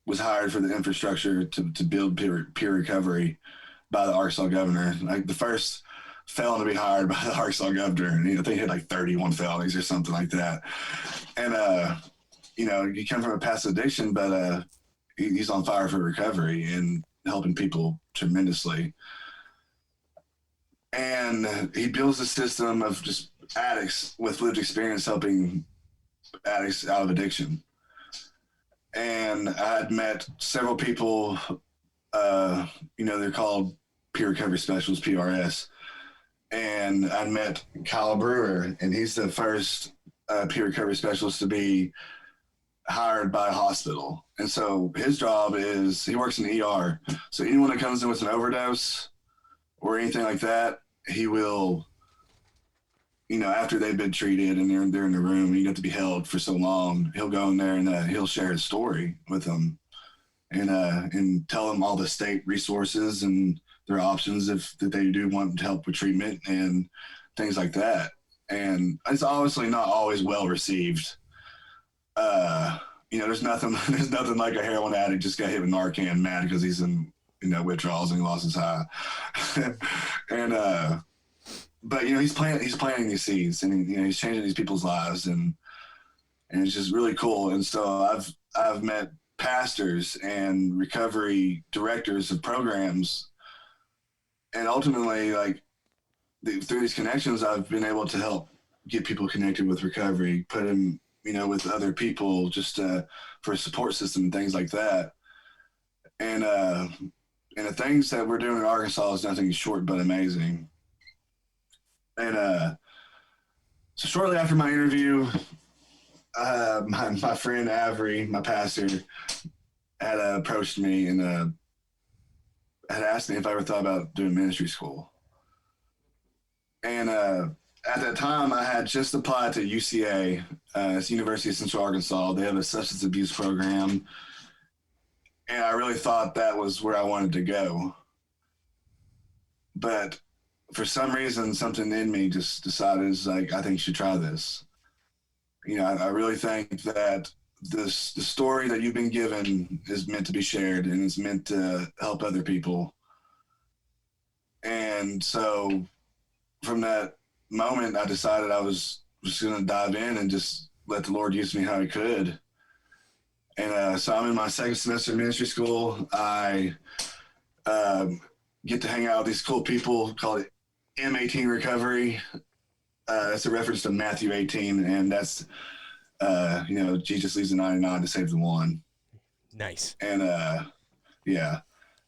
S4: was hired for the infrastructure to build peer recovery by the Arkansas governor. Like the first felon to be hired by the Arkansas governor, and I think he had like 31 felonies or something like that. And you know, he came from a past addiction, but he's on fire for recovery and helping people tremendously. And he builds a system of just addicts with lived experience helping addicts out of addiction. And I had met several people, you know, they're called peer recovery specialists, PRS. And I met Kyle Brewer, and he's the first peer recovery specialist to be hired by a hospital. And so his job is, he works in the ER. So anyone that comes in with an overdose or anything like that, he will, you know, after they've been treated and they're in the room, you have to be held for so long, he'll go in there and he'll share his story with them and tell them all the state resources and their options if they do want help with treatment and things like that. And it's obviously not always well received. You know, there's nothing like a heroin addict just got hit with Narcan mad because he's in, you know, withdrawals and he lost his high. And but you know, he's planting these seeds, and you know, he's changing these people's lives, and it's just really cool. And so I've met pastors and recovery directors of programs, and ultimately, like through these connections, I've been able to help get people connected with recovery, put them, you know, with other people just for a support system and things like that. And the things that we're doing in Arkansas is nothing short but amazing. And so shortly after my interview, my friend Avery, my pastor, had approached me and had asked me if I ever thought about doing ministry school. And at that time, I had just applied to UCA, it's University of Central Arkansas. They have a substance abuse program, and I really thought that was where I wanted to go. But for some reason, something in me just decided, like, I think you should try this. You know, I really think that the story that you've been given is meant to be shared, and it's meant to help other people. And so from that moment, I decided I was just going to dive in and just let the Lord use me how he could. And so I'm in my second semester of ministry school. I get to hang out with these cool people called M18 Recovery. That's a reference to Matthew 18, and that's, you know, Jesus leaves the 99 to save the one.
S1: Nice.
S4: And yeah.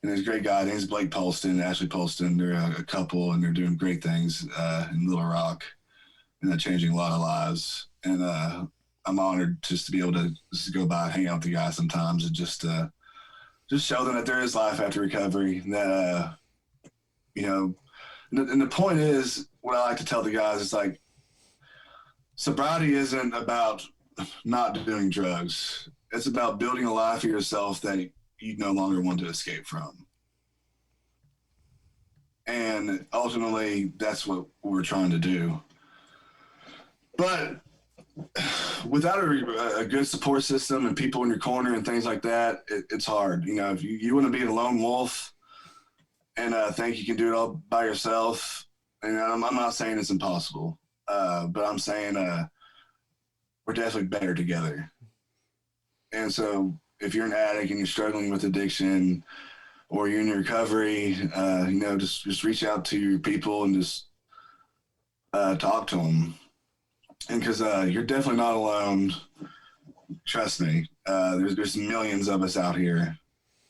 S4: And there's a great guy. His name's Blake Polston, Ashley Polston. They're a couple, and they're doing great things in Little Rock, and they're changing a lot of lives. And I'm honored just to be able to just go by, hang out with the guys sometimes, and just show them that there is life after recovery. That and the point is, what I like to tell the guys is like, sobriety isn't about not doing drugs. It's about building a life for yourself that you no longer want to escape from. And ultimately, that's what we're trying to do. But without a good support system and people in your corner and things like that, it's hard. You know, if you want to be a lone wolf and think you can do it all by yourself, and I'm not saying it's impossible, but I'm saying we're definitely better together. And so if you're an addict and you're struggling with addiction, or you're in recovery, just reach out to your people and just talk to them. And because you're definitely not alone. Trust me. There's millions of us out here.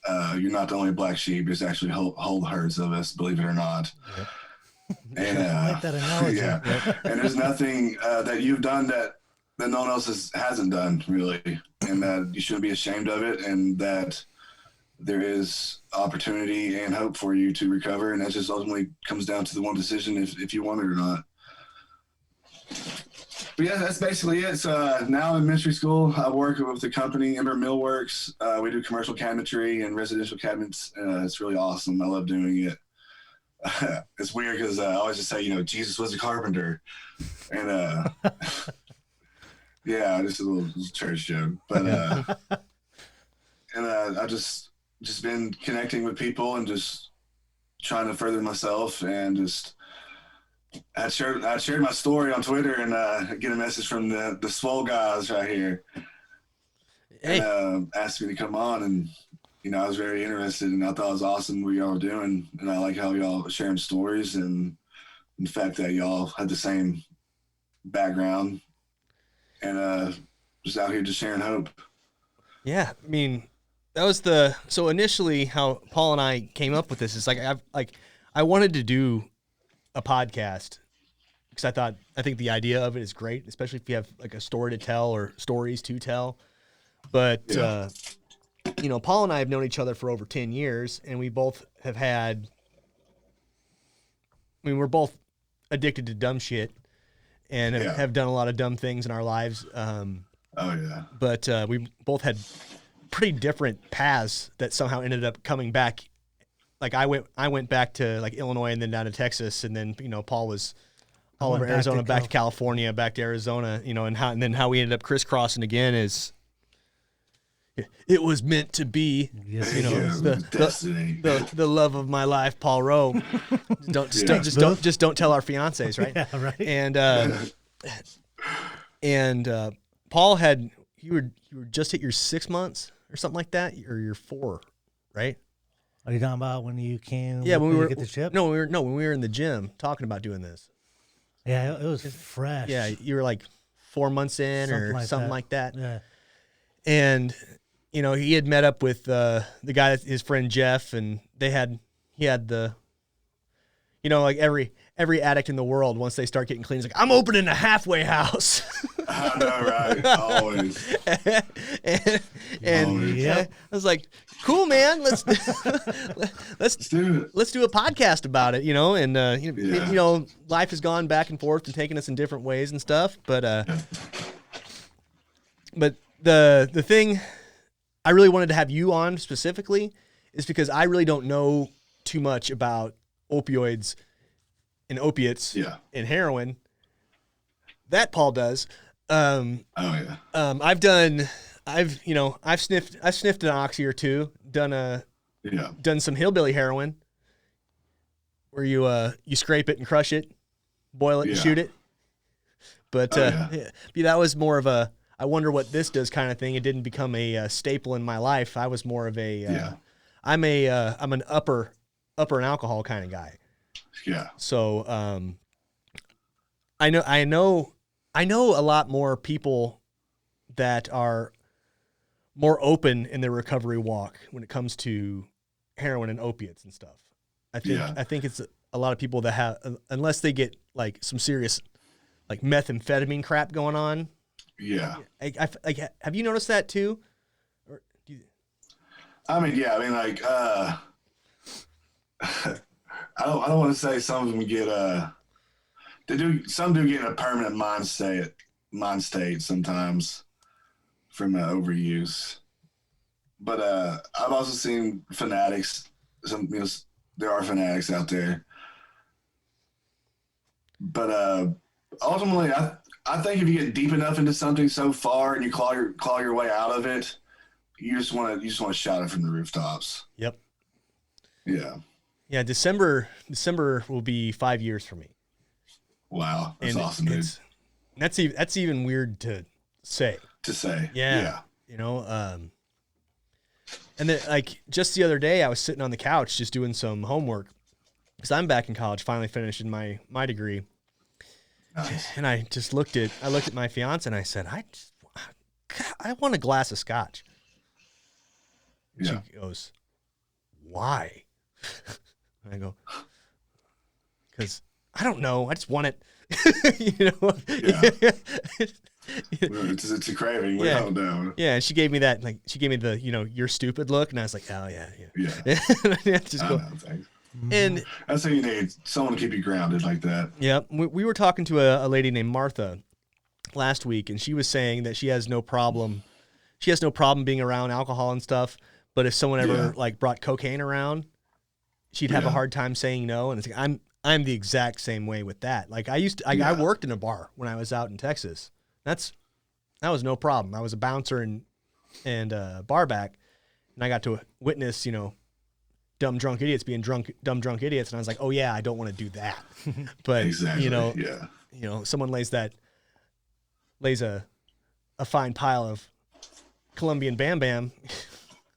S4: You're not the only black sheep. There's actually whole herds of us, believe it or not. Yep. And
S2: I like that analogy.
S4: Yeah. And there's nothing that you've done that no one else hasn't done, really. And that you shouldn't be ashamed of it, and that there is opportunity and hope for you to recover. And that just ultimately comes down to the one decision if you want it or not. But yeah, that's basically it. So now in ministry school, I work with the company, Ember Millworks. We do commercial cabinetry and residential cabinets. It's really awesome. I love doing it. It's weird because I always just say, Jesus was a carpenter. And yeah, just a little church joke. But and I just been connecting with people and just trying to further myself, and just I shared my story on Twitter and get a message from the Swole guys right here. Hey. And asked me to come on, and I was very interested, and I thought it was awesome what y'all were doing, and I like how y'all sharing stories, and the fact that y'all had the same background, and just out here just sharing hope.
S1: Yeah, I mean, that was so initially how Paul and I came up with this is I wanted to do a podcast because I think the idea of it is great, especially if you have like a story to tell or stories to tell. But yeah. Paul and I have known each other for over 10 years, and we both have had. I mean, we're both addicted to dumb shit, and have done a lot of dumb things in our lives.
S4: Oh yeah.
S1: But we both had pretty different paths that somehow ended up coming back. Like I went back to like Illinois and then down to Texas, and then Paul was all over Arizona, back to California, back to Arizona, and then how we ended up crisscrossing again is it was meant to be.
S2: Yes,
S1: the love of my life, Paul Rowe. Just don't tell our fiancés, right?
S2: Yeah, right.
S1: And Paul you were just hit your 6 months or something like that, or your 4, right?
S2: Are you talking about when you came?
S1: Yeah, when we were
S2: get the ship.
S1: when we were in the gym talking about doing this.
S2: Yeah, it was fresh.
S1: Yeah, you were like 4 months in something like that.
S2: Yeah,
S1: and he had met up with the guy, his friend Jeff, and he had the, like every addict in the world, once they start getting clean, is like, I'm opening a halfway house.
S4: I know, right? Always.
S1: and
S2: yep.
S1: I was like, cool, man. Let's do it. Let's do a podcast about it, and life has gone back and forth and taken us in different ways and stuff, but the thing I really wanted to have you on specifically is because I really don't know too much about opioids and opiates and heroin. That Paul does.
S4: I've
S1: sniffed an oxy or two, done some hillbilly heroin where you scrape it and crush it, boil it and shoot it. But that was more of a I wonder what this does kind of thing. It didn't become a staple in my life. I was more of I'm an upper and alcohol kind of guy.
S4: Yeah.
S1: So I know a lot more people that are more open in their recovery walk when it comes to heroin and opiates and stuff. I think it's a lot of people that have, unless they get like some serious like methamphetamine crap going on.
S4: Yeah.
S1: Have you noticed that too? Or do you...
S4: I mean, like, I don't want to say some of them get some do get in a permanent mind state sometimes from overuse. But I've also seen fanatics. There are fanatics out there. But ultimately, I think if you get deep enough into something so far and you claw your way out of it, you just want to shout it from the rooftops.
S1: Yep.
S4: Yeah.
S1: Yeah. December will be 5 years for me.
S4: Wow, that's awesome, dude.
S1: That's even weird to say.
S4: Yeah.
S1: You know, and then like just the other day, I was sitting on the couch just doing some homework because I'm back in college, finally finishing my degree.
S4: Nice.
S1: And I looked at my fiance and I said, I want a glass of scotch.
S4: Yeah.
S1: She goes, why? And I go, because I don't know. I just want it. You know?
S4: Yeah. It's a craving. We don't know.
S1: Yeah. And she gave me that, like, she gave me the, you're stupid look. And I was like, oh, yeah.
S4: Yeah.
S1: Just go.
S4: Thanks.
S1: And
S4: that's what you need. Someone to keep you grounded like that.
S1: Yeah. We were talking to a lady named Martha last week, and she was saying that she has no problem. She has no problem being around alcohol and stuff. But if someone ever like brought cocaine around, she'd have a hard time saying no. And it's like, I'm the exact same way with that. Like I worked in a bar when I was out in Texas. That was no problem. I was a bouncer and bar back, and I got to witness, dumb drunk idiots being dumb drunk idiots, and I was like, oh yeah, I don't want to do that. But
S4: exactly.
S1: Someone lays a fine pile of Colombian Bam Bam,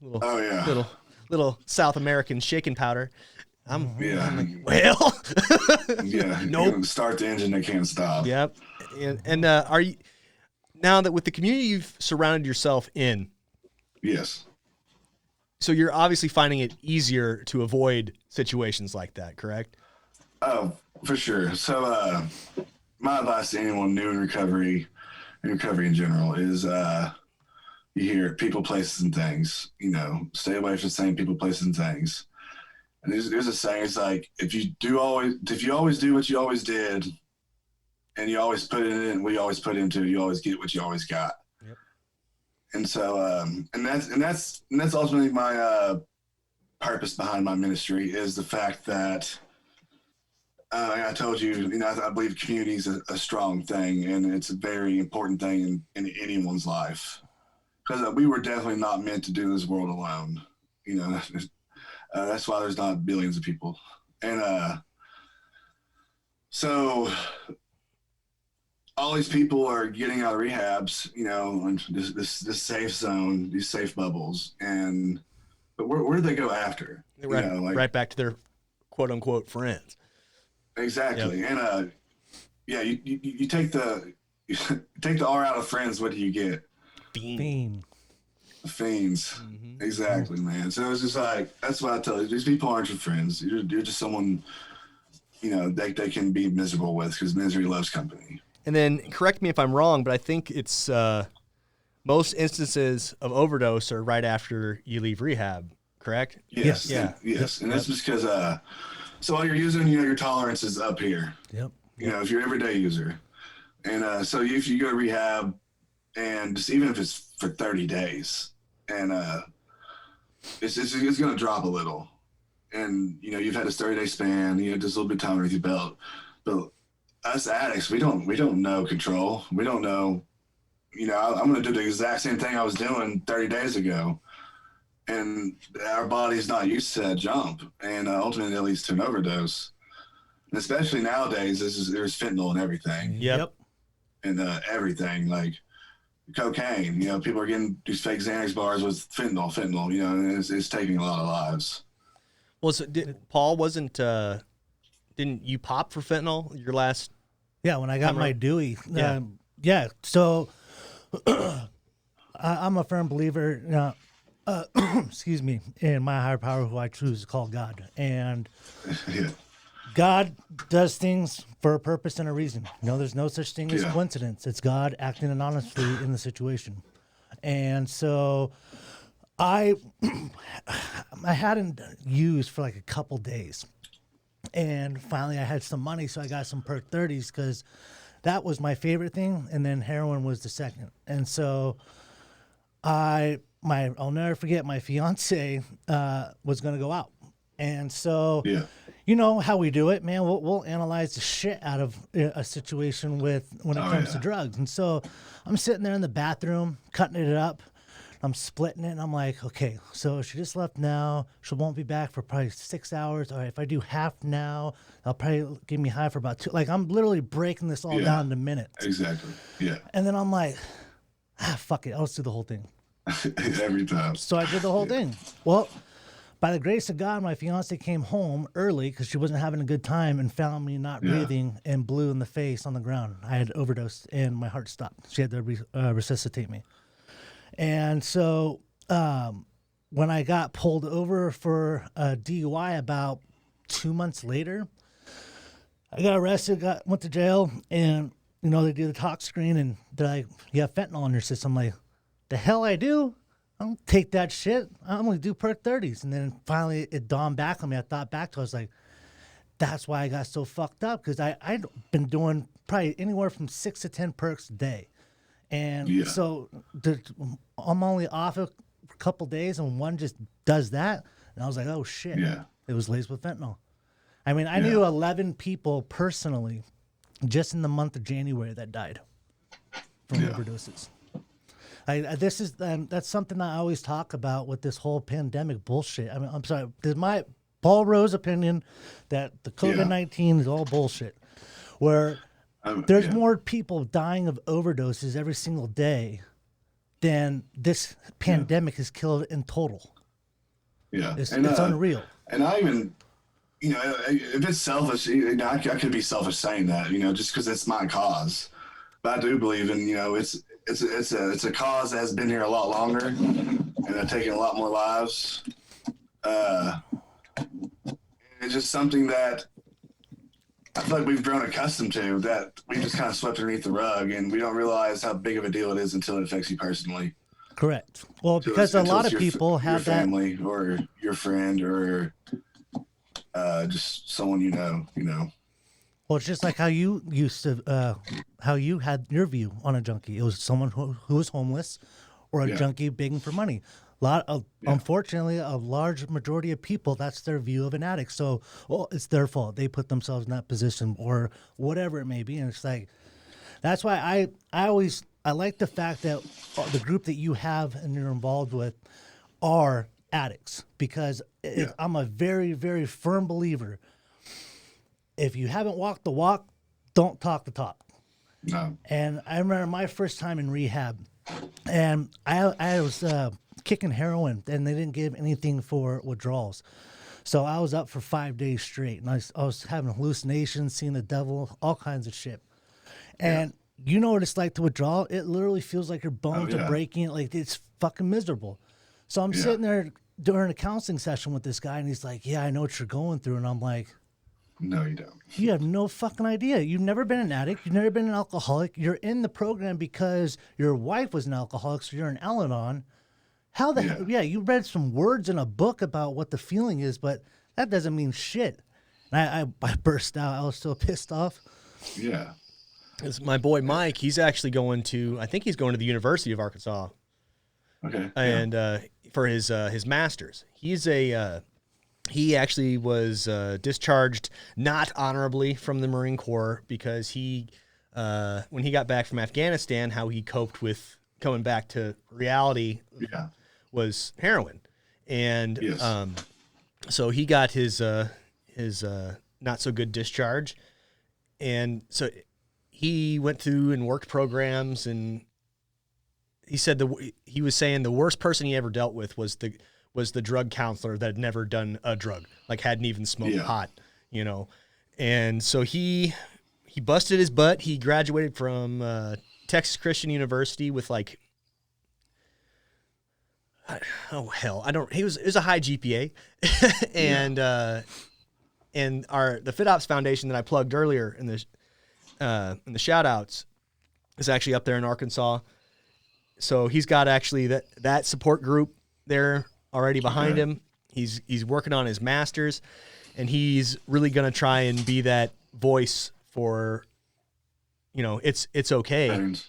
S1: little South American shaken powder. I'm like, well,
S4: yeah, nope. Start the engine, they can't stop.
S1: Yep. And are you, now that with the community you've surrounded yourself in?
S4: Yes.
S1: So you're obviously finding it easier to avoid situations like that, correct?
S4: Oh, for sure. So my advice to anyone new in recovery in general is you hear people, places, and things. Stay away from the same people, places, and things. And there's a saying, it's like, if you always do what you always did, and you always put it in what you always put into, you always get what you always got. Yep. And so, and that's ultimately my purpose behind my ministry, is the fact that I told you, I believe community is a strong thing, and it's a very important thing in anyone's life, because we were definitely not meant to do this world alone. That's why there's not billions of people. And so all these people are getting out of rehabs, and this safe zone, these safe bubbles. But where do they go after?
S1: Right back to their quote unquote friends.
S4: Exactly. Yep. And you take the R out of friends, what do you get?
S2: Fiend.
S4: Fiends. Mm-hmm. Exactly, man. So it's just like, that's what I tell you. These people aren't your friends. You're just someone, they can be miserable with, because misery loves company.
S1: And then, correct me if I'm wrong, but I think it's most instances of overdose are right after you leave rehab, correct?
S4: Yes. Yeah. Yes. And that's just because, so while you're using, your tolerance is up here.
S2: Yep.
S4: If you're an everyday user. And so if you go to rehab, and just even if it's for 30 days, and it's going to drop a little. And, you've had this 30-day span, just a little bit of time underneath your belt. But us addicts, we don't know control. We don't know, I'm going to do the exact same thing I was doing 30 days ago. And our body's not used to that jump. And ultimately it leads to an overdose. And especially nowadays, there's fentanyl in everything.
S1: Yep.
S4: And everything, like cocaine, people are getting these fake Xanax bars with fentanyl, and it's taking a lot of lives.
S1: Well, so Paul didn't you pop for fentanyl your last?
S2: Yeah, when I got my Dewey.
S1: Yeah.
S2: So I'm a firm believer, excuse me, in my higher power, who I choose to call God. And
S4: Yeah.
S2: God does things for a purpose and a reason. There's no such thing as
S4: Yeah.
S2: coincidence. It's God acting honestly in the situation. And so I hadn't used for like a couple days. And finally I had some money, so I got some perk 30s because that was my favorite thing. And then heroin was the second. And so I'll never forget, my fiance was going to go out. And so,
S4: Yeah.
S2: you know how we do it, man. We'll analyze the shit out of a situation when it comes to drugs. And so I'm sitting there in the bathroom, cutting it up. I'm splitting it, and I'm like, okay, so she just left now. She won't be back for probably 6 hours. All right, if I do half now, I'll probably give me high for about 2. Like, I'm literally breaking this all down into minutes.
S4: Exactly. Yeah.
S2: And then I'm like, fuck it. I'll just do the whole thing.
S4: Every time.
S2: So I did the whole thing. Well, by the grace of God, my fiance came home early because she wasn't having a good time and found me not breathing and blue in the face on the ground. I had overdosed and my heart stopped. She had to resuscitate me. And so when I got pulled over for a DUI about 2 months later, I got arrested, went to jail, and, they do the talk screen, and they're like, you have fentanyl in your system. I'm like, the hell I do? I don't take that shit. I'm going to do perk 30s. And then finally it dawned back on me. I thought back to it. I was like, that's why I got so fucked up, because I'd been doing probably anywhere from 6 to 10 perks a day. And so I'm only off a couple days, and one just does that. And I was like, oh, shit.
S4: Yeah.
S2: It was laced with fentanyl. I mean, I knew 11 people personally just in the month of January that died from overdoses. That's something I always talk about with this whole pandemic bullshit. I mean, I'm sorry. There's my Paul Rose opinion that the COVID-19 is all bullshit. Where there's more people dying of overdoses every single day than this pandemic has killed in total.
S4: Yeah.
S2: It's unreal.
S4: And I even, if it's selfish, I could be selfish saying that, just because it's my cause. But I do believe in, it's a cause that has been here a lot longer and have taken a lot more lives. It's just something that I feel like we've grown accustomed to, that we just kind of swept underneath the rug, and we don't realize how big of a deal it is until it affects you personally.
S2: Correct. Well, because a lot of people have
S4: your family or your friend or just someone you know.
S2: Well, it's just like how you used to, how you had your view on a junkie. It was someone who was homeless, or a junkie begging for money. Unfortunately, a large majority of people, that's their view of an addict. So, it's their fault. They put themselves in that position, or whatever it may be. And it's like, that's why I like the fact that the group that you have and you're involved with are addicts, because I'm a very, very firm believer. If you haven't walked the walk, don't talk the talk.
S4: No.
S2: And I remember my first time in rehab, and I was kicking heroin, and they didn't give anything for withdrawals. So I was up for 5 days straight, and I was having hallucinations, seeing the devil, all kinds of shit. And you know what it's like to withdraw? It literally feels like your bones are breaking. Like, it's fucking miserable. So I'm sitting there during a counseling session with this guy, and he's like, yeah, I know what you're going through. And I'm like,
S4: no, you don't.
S2: You have no fucking idea. You've never been an addict. You've never been an alcoholic. You're in the program because your wife was an alcoholic, so you're an Al-Anon. How the hell? Yeah, you read some words in a book about what the feeling is, but that doesn't mean shit. And I burst out. I was so pissed off.
S4: Yeah.
S1: It's my boy Mike. He's actually going to, I think he's going to the University of Arkansas.
S4: Okay.
S1: And for his master's. He actually was discharged not honorably from the Marine Corps, because when he got back from Afghanistan, how he coped with coming back to reality was heroin. And so he got his not so good discharge. And so he went through and worked programs, and he said he was saying the worst person he ever dealt with was the drug counselor that had never done a drug, like hadn't even smoked pot, And so he busted his butt. He graduated from Texas Christian University with like oh hell, I don't. It was a high GPA, and the FitOps Foundation that I plugged earlier in the shout outs is actually up there in Arkansas. So he's got actually that support group there already behind him. He's working on his master's, and he's really going to try and be that voice for, it's okay.
S4: Friends,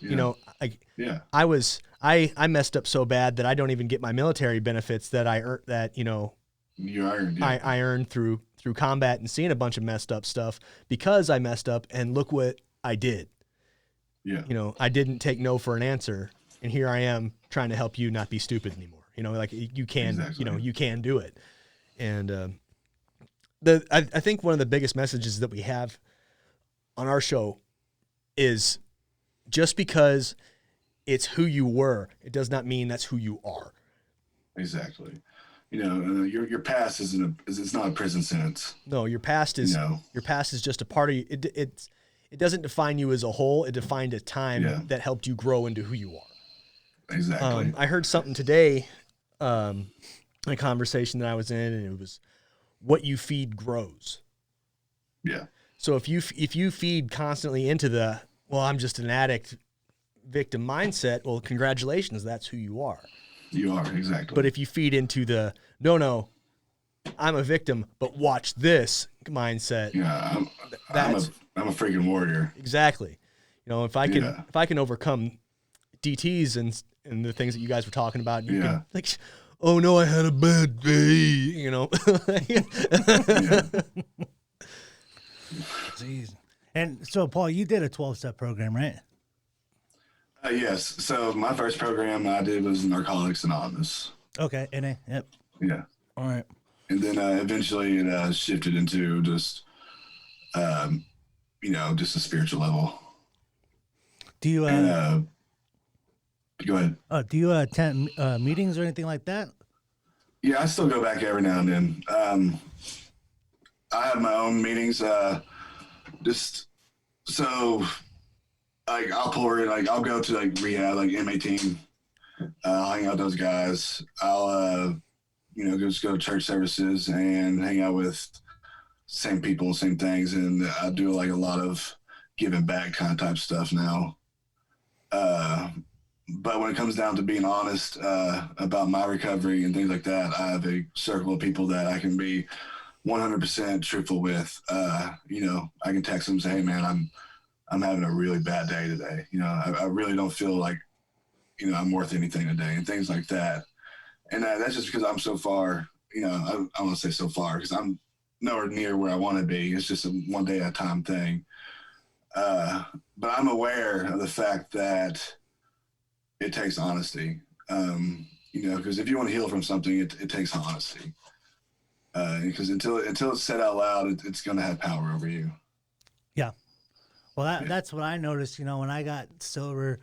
S1: I messed up so bad that I don't even get my military benefits that I earned I earned through combat and seeing a bunch of messed up stuff because I messed up, and look what I did.
S4: Yeah.
S1: I didn't take no for an answer, and here I am trying to help you not be stupid anymore. Like you can,
S4: Exactly.
S1: You can do it. And I think one of the biggest messages that we have on our show is just because it's who you were, it does not mean that's who you are.
S4: Exactly. Your past it's not a prison sentence.
S1: No, your past is just a part of you. It doesn't define you as a whole. It defined a time that helped you grow into who you are.
S4: Exactly.
S1: I heard something today, in a conversation that I was in, and it was, what you feed grows.
S4: Yeah.
S1: So if you feed constantly into the, well, I'm just an addict victim mindset, well, congratulations, that's who you are.
S4: You are, exactly.
S1: But if you feed into the, no, I'm a victim, but watch this mindset.
S4: Yeah, I'm a freaking warrior.
S1: Exactly. If I can overcome DTs and the things that you guys were talking about, you can, like, oh no, I had a bad day,
S2: Jeez. And so, Paul, you did a 12-step program, right?
S4: Yes. So my first program I did was Narcotics Anonymous.
S2: Okay. NA. Yep.
S4: Yeah.
S2: All right.
S4: And then eventually it shifted into just, just a spiritual level.
S2: Do you
S4: go ahead.
S2: do you attend meetings or anything like that?
S4: Yeah, I still go back every now and then. I have my own meetings. Just so, like, I'll go to like rehab, like M18. I'll hang out with those guys. I'll, just go to church services and hang out with same people, same things, and I do like a lot of giving back kind of type stuff now. But when it comes down to being honest about my recovery and things like that, I have a circle of people that I can be 100% truthful with. I can text them and say, hey man, I'm having a really bad day today. I really don't feel like, I'm worth anything today, and things like that. And that's just because I'm so far, I want to say so far because I'm nowhere near where I want to be. It's just a one day at a time thing. But I'm aware of the fact that it takes honesty, because if you want to heal from something, it takes honesty. Because until it's said out loud, it's going to have power over you.
S2: Yeah. Well, that's what I noticed, when I got sober,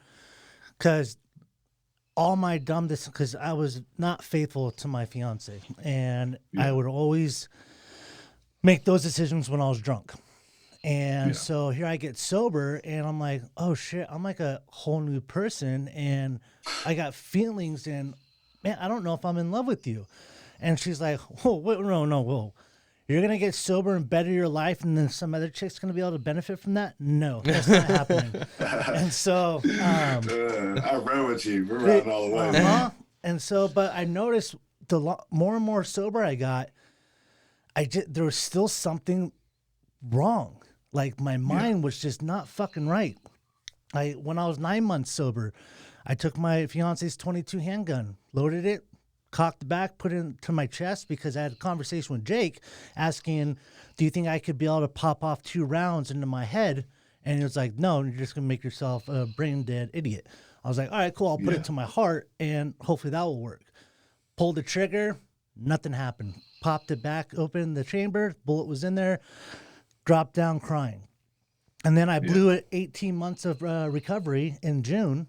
S2: because all my dumbness, because I was not faithful to my fiance, and I would always make those decisions when I was drunk. And so here I get sober, and I'm like, oh shit, I'm like a whole new person, and I got feelings, and man, I don't know if I'm in love with you. And she's like, whoa, whoa. You're going to get sober and better your life, and then some other chick's going to be able to benefit from that? No, that's not happening. And so...
S4: I rode with you. We're riding all the way.
S2: And so, but I noticed the more and more sober I got, there was still something wrong. Like, my mind was just not fucking right. When I was 9 months sober, I took my fiance's .22 handgun, loaded it, cocked the back, put it into my chest, because I had a conversation with Jake asking, do you think I could be able to pop off 2 rounds into my head? And he was like, no, you're just going to make yourself a brain dead idiot. I was like, all right, cool. I'll put it to my heart, and hopefully that will work. Pulled the trigger. Nothing happened. Popped it back open the chamber. Bullet was in there. Dropped down crying. And then I blew it 18 months of recovery in June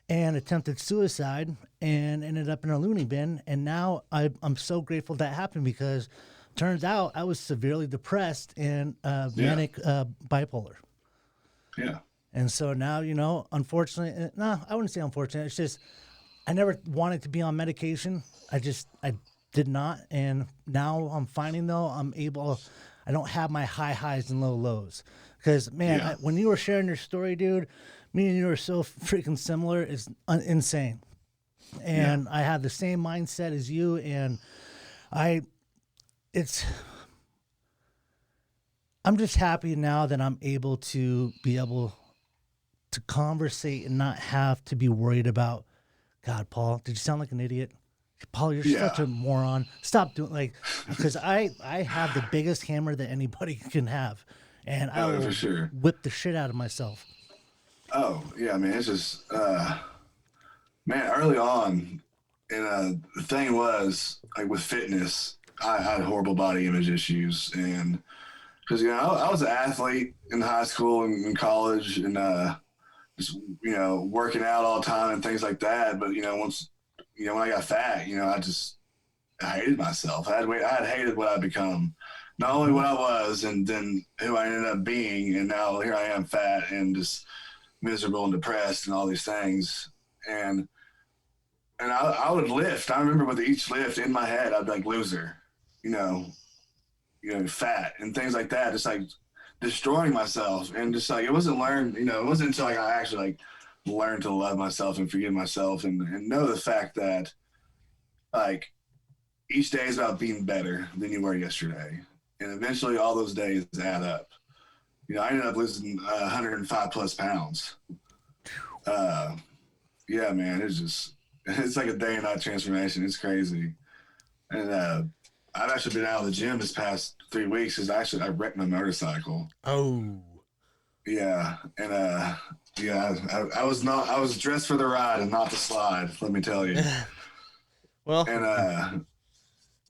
S2: and attempted suicide and ended up in a loony bin. And now I'm so grateful that happened, because turns out I was severely depressed and manic bipolar.
S4: Yeah.
S2: And so now, unfortunately, no, I wouldn't say unfortunate. It's just I never wanted to be on medication. I did not. And now I'm finding though, I don't have my high highs and low lows. Because man,
S4: Yeah.
S2: when you were sharing your story, dude, me and you are so freaking similar. It's insane. And I have the same mindset as you. And I'm just happy now that I'm able to conversate and not have to be worried about, God, Paul, did you sound like an idiot? Paul, you're such a moron. Stop doing because I have the biggest hammer that anybody can have, and I will
S4: for sure.
S2: whip the shit out of myself.
S4: Oh yeah, man. It's just man. Early on, and the thing was like with fitness, I had horrible body image issues, and because I was an athlete in high school and in college, and just working out all the time and things like that. But once when I got fat, I hated myself. I had hated what I'd become, not only what I was, and then who I ended up being, and now here I am, fat and just miserable and depressed and all these things. And I would lift. I remember with each lift in my head, I'd be like loser, fat and things like that. Just like destroying myself, and just like it wasn't learned. It wasn't until I actually learned to love myself and forgive myself and know the fact that like each day is about being better than you were yesterday, and eventually all those days add up. I ended up losing 105 plus pounds. Yeah, man, it's like a day and night transformation. It's crazy. And I've actually been out of the gym this past 3 weeks because I wrecked my motorcycle.
S1: Oh.
S4: Yeah. And I was dressed for the ride and not the slide, let me tell you.
S1: Well,
S4: and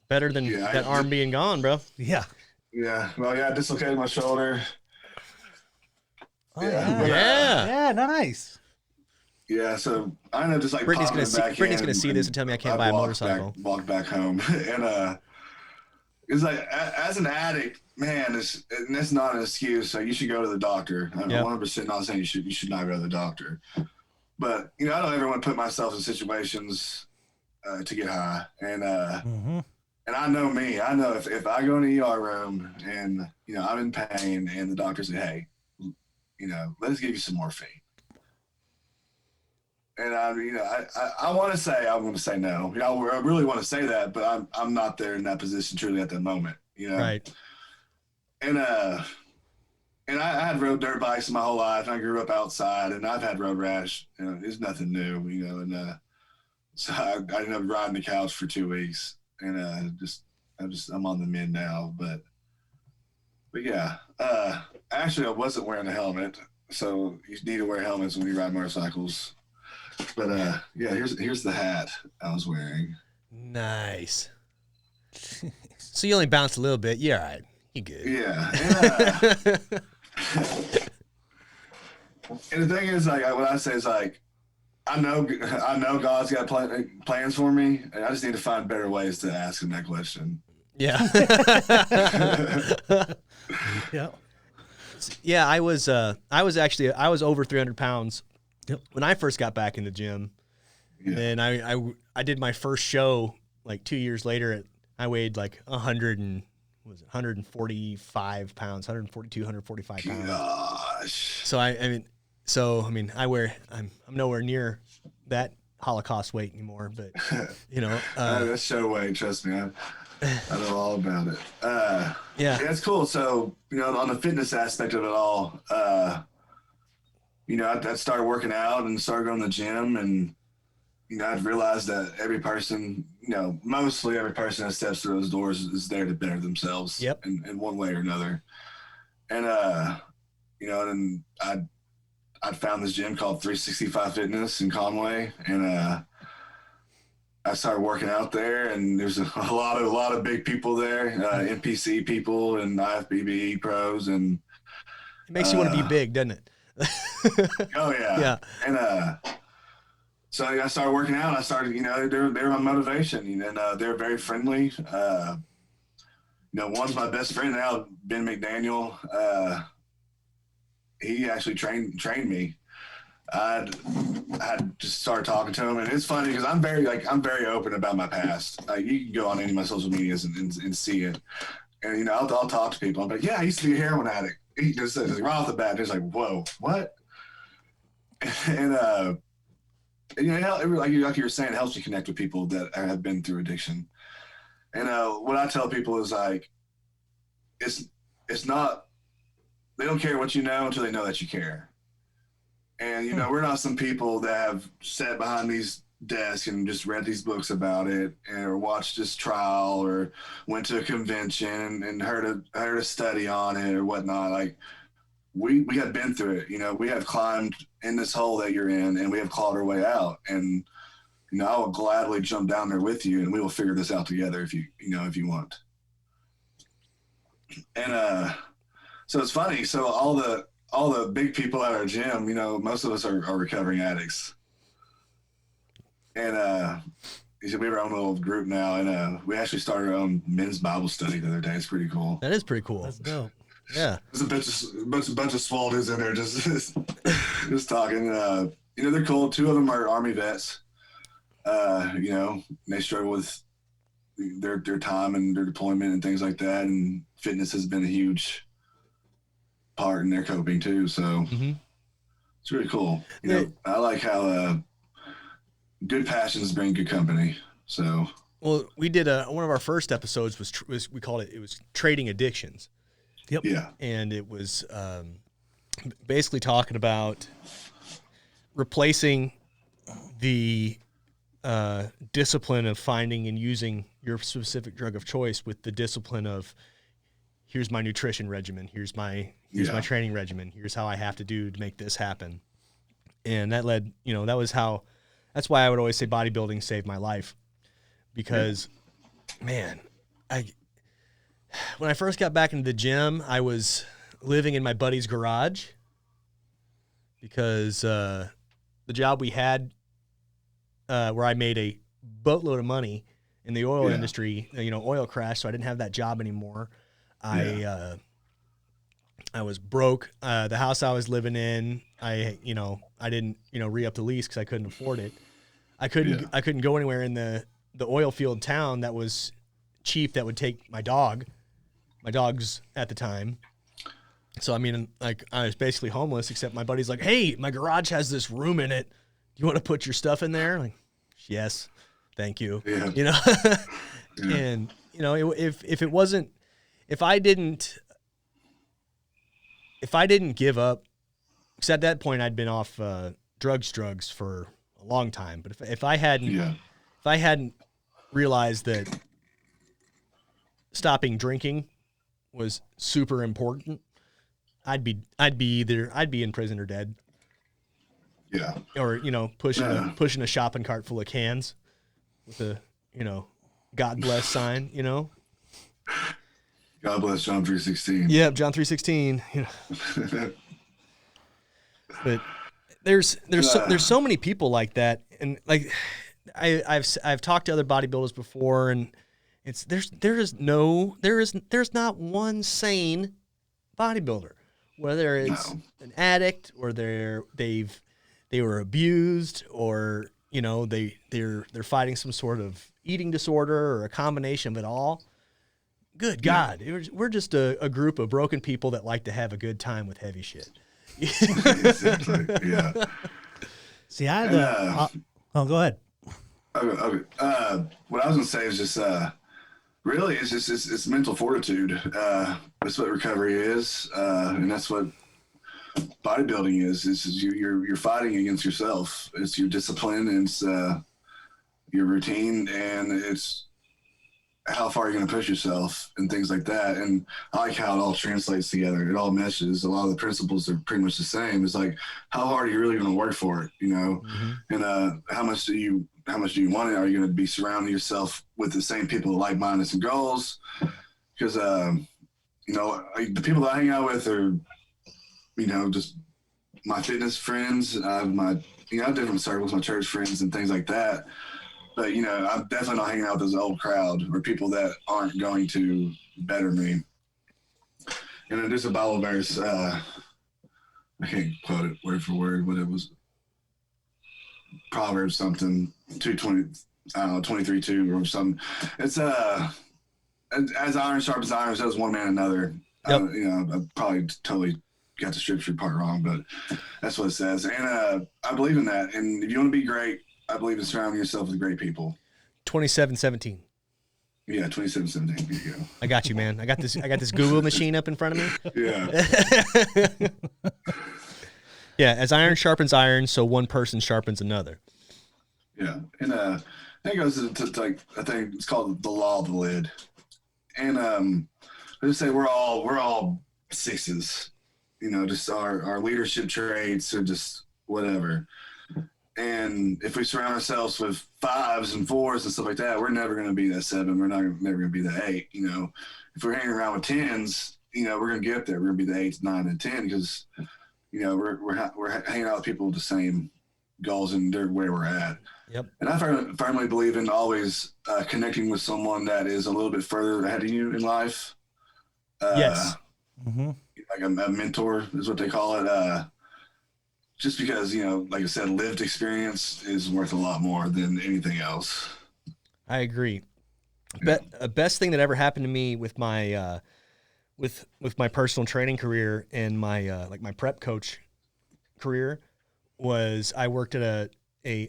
S1: better than that arm being gone, bro.
S2: Yeah.
S4: Yeah. Well, I dislocated my shoulder.
S2: Oh,
S4: Yeah.
S2: Yeah, nice.
S4: Yeah, so I ended up just like
S1: Brittany's
S4: popping
S1: gonna
S4: it back
S1: Brittany's
S4: in
S1: gonna see this and tell me I can't buy a motorcycle.
S4: Walked back home, and it's like as an addict, man, it's not an excuse. So you should go to the doctor. I'm 100% not saying you should not go to the doctor, but I don't ever want to put myself in situations to get high, and and I know me. I know if I go in the ER room and I'm in pain, and the doctor said, hey, let's give you some morphine. And I want to say I'm going to say no. I really want to say that, but I'm not there in that position truly at that moment.
S1: Right.
S4: And I had rode dirt bikes my whole life. And I grew up outside, and I've had road rash. It's nothing new. And so I ended up riding the couch for 2 weeks, and I'm on the mend now. But yeah, actually I wasn't wearing a helmet, so you need to wear helmets when you ride motorcycles. But yeah, here's the hat I was wearing.
S1: Nice. So you only bounced a little bit. You're all right. You good.
S4: Yeah. And the thing is, like, what I say is, like, I know God's got plans for me, and I just need to find better ways to ask him that question.
S1: Yeah.
S2: Yeah.
S1: Yeah, I was over 300 pounds when I first got back in the gym.
S4: Yeah.
S1: And I did my first show like 2 years later. I weighed like 145 pounds, 142, 145 pounds.
S4: Gosh.
S1: So I'm nowhere near that Holocaust weight anymore, but
S4: That's show weight, trust me. I know all about it.
S1: yeah,
S4: it's cool. So, on the fitness aspect of it all, I started working out and started going to the gym, and, I'd realized that every person, mostly every person that steps through those doors is there to better themselves.
S1: Yep.
S4: In one way or another. And, and I'd found this gym called 365 Fitness in Conway, and, I started working out there, and there's a lot of big people there, NPC people and IFBB pros, and
S1: it makes you want to be big, doesn't it?
S4: Oh yeah,
S1: Yeah.
S4: And so I started working out. And I started, they were my motivation, and they're very friendly. One's my best friend now, Ben McDaniel. He actually trained me. I had just started talking to him, and it's funny because I'm very open about my past. You can go on any of my social medias and see it, and you know I'll talk to people. I'm like, yeah, I used to be a heroin addict. He just says right off the bat, just like, whoa, what? And you know, like you were saying, it helps you connect with people that have been through addiction. And what I tell people is like, it's not, they don't care what you know until they know that you care. And, you know, we're not some people that have sat behind these desks and just read these books about it or watched this trial or went to a convention and heard a study on it or whatnot. Like we have been through it, you know, we have climbed in this hole that you're in and we have clawed our way out. And, you know, I will gladly jump down there with you and we will figure this out together if you want. And so it's funny. So all the big people at our gym, you know, most of us are recovering addicts. And we have our own little group now, and we actually started our own men's Bible study the other day. It's pretty cool.
S1: That is pretty cool.
S2: That's dope.
S1: Yeah.
S4: There's a bunch of swole dudes in there just talking. You know, they're cool. 2 of them are Army vets. You know, they struggle with their time and their deployment and things like that, and fitness has been a huge part in their coping too. So it's really cool. You know, I like how good passions bring good company. So
S1: well, we did one of our first episodes was we called it was trading addictions.
S2: Yep.
S4: Yeah.
S1: And it was basically talking about replacing the discipline of finding and using your specific drug of choice with the discipline of here's my nutrition regimen, here's my training regimen, here's how I have to do to make this happen. And that led, you know, that's why I would always say bodybuilding saved my life, because man, when I first got back into the gym, I was living in my buddy's garage because the job we had where I made a boatload of money in the oil industry, you know, oil crash, so I didn't have that job anymore. I was broke. The house I was living in, I didn't, re-up the lease because I couldn't afford it. I couldn't go anywhere in the oil field town that was cheap that would take my dogs at the time. So, I mean, like, I was basically homeless, except my buddy's like, hey, my garage has this room in it. Do you want to put your stuff in there? Like, yes, thank you. Yeah. You know, and, you know, if I didn't give up, because at that point I'd been off drugs for a long time. But if I hadn't realized that stopping drinking was super important, I'd be in prison or dead.
S4: Yeah.
S1: Or, you know, pushing a shopping cart full of cans with a, you know, God bless sign, you know.
S4: God bless John 3:16.
S1: Yeah, John 3:16. You know. But there's so many people like that, and like I've talked to other bodybuilders before, and there's not one sane bodybuilder, whether it's an addict or they were abused, or you know they're fighting some sort of eating disorder or a combination of it all. Good God, we're just a group of broken people that like to have a good time with heavy shit.
S4: Exactly. Yeah.
S2: See, I had go ahead.
S4: Okay. What I was gonna say is just really it's mental fortitude. That's what recovery is, and that's what bodybuilding is. You're fighting against yourself. It's your discipline, and it's your routine, and it's how far you're going to push yourself and things like that. And I like how it all translates together. It all meshes. A lot of the principles are pretty much the same. It's like, how hard are you really going to work for it? You know, and how much do you want it? Are you going to be surrounding yourself with the same people, like mindedness and goals? Because you know, the people that I hang out with are, you know, just my fitness friends. I have different circles, my church friends and things like that. But, you know, I'm definitely not hanging out with this old crowd or people that aren't going to better me. And there's a Bible verse, I can't quote it word for word, but it was Proverbs something 220, I don't know, 23:2 or something. It's as iron sharpens iron, so does one man another.
S1: Yep.
S4: I probably totally got the scripture part wrong, but that's what it says. And I believe in that. And if you want to be great, I believe in surrounding yourself with great people.
S1: 27:17.
S4: Yeah, 27:17. Here you go.
S1: I got you, man. I got this Google machine up in front of me.
S4: Yeah.
S1: Yeah, as iron sharpens iron, so one person sharpens another.
S4: Yeah. And I think it goes to like, I think it's called the law of the lid. And I just say we're all sixes, just our leadership traits or just whatever. And if we surround ourselves with 5s and 4s and stuff like that, we're never going to be that 7. We're never going to be that 8. If we're hanging around with 10s, we're going to get there. We're going to be the 8, 9, and 10 because, we're hanging out with people with the same goals and they're where we're at.
S1: Yep.
S4: And I firmly believe in always connecting with someone that is a little bit further ahead of you in life.
S1: Yes.
S4: Like a mentor is what they call it. Just because, like I said, lived experience is worth a lot more than anything else.
S1: I agree. Best thing that ever happened to me with my with my personal training career and my my prep coach career was I worked at I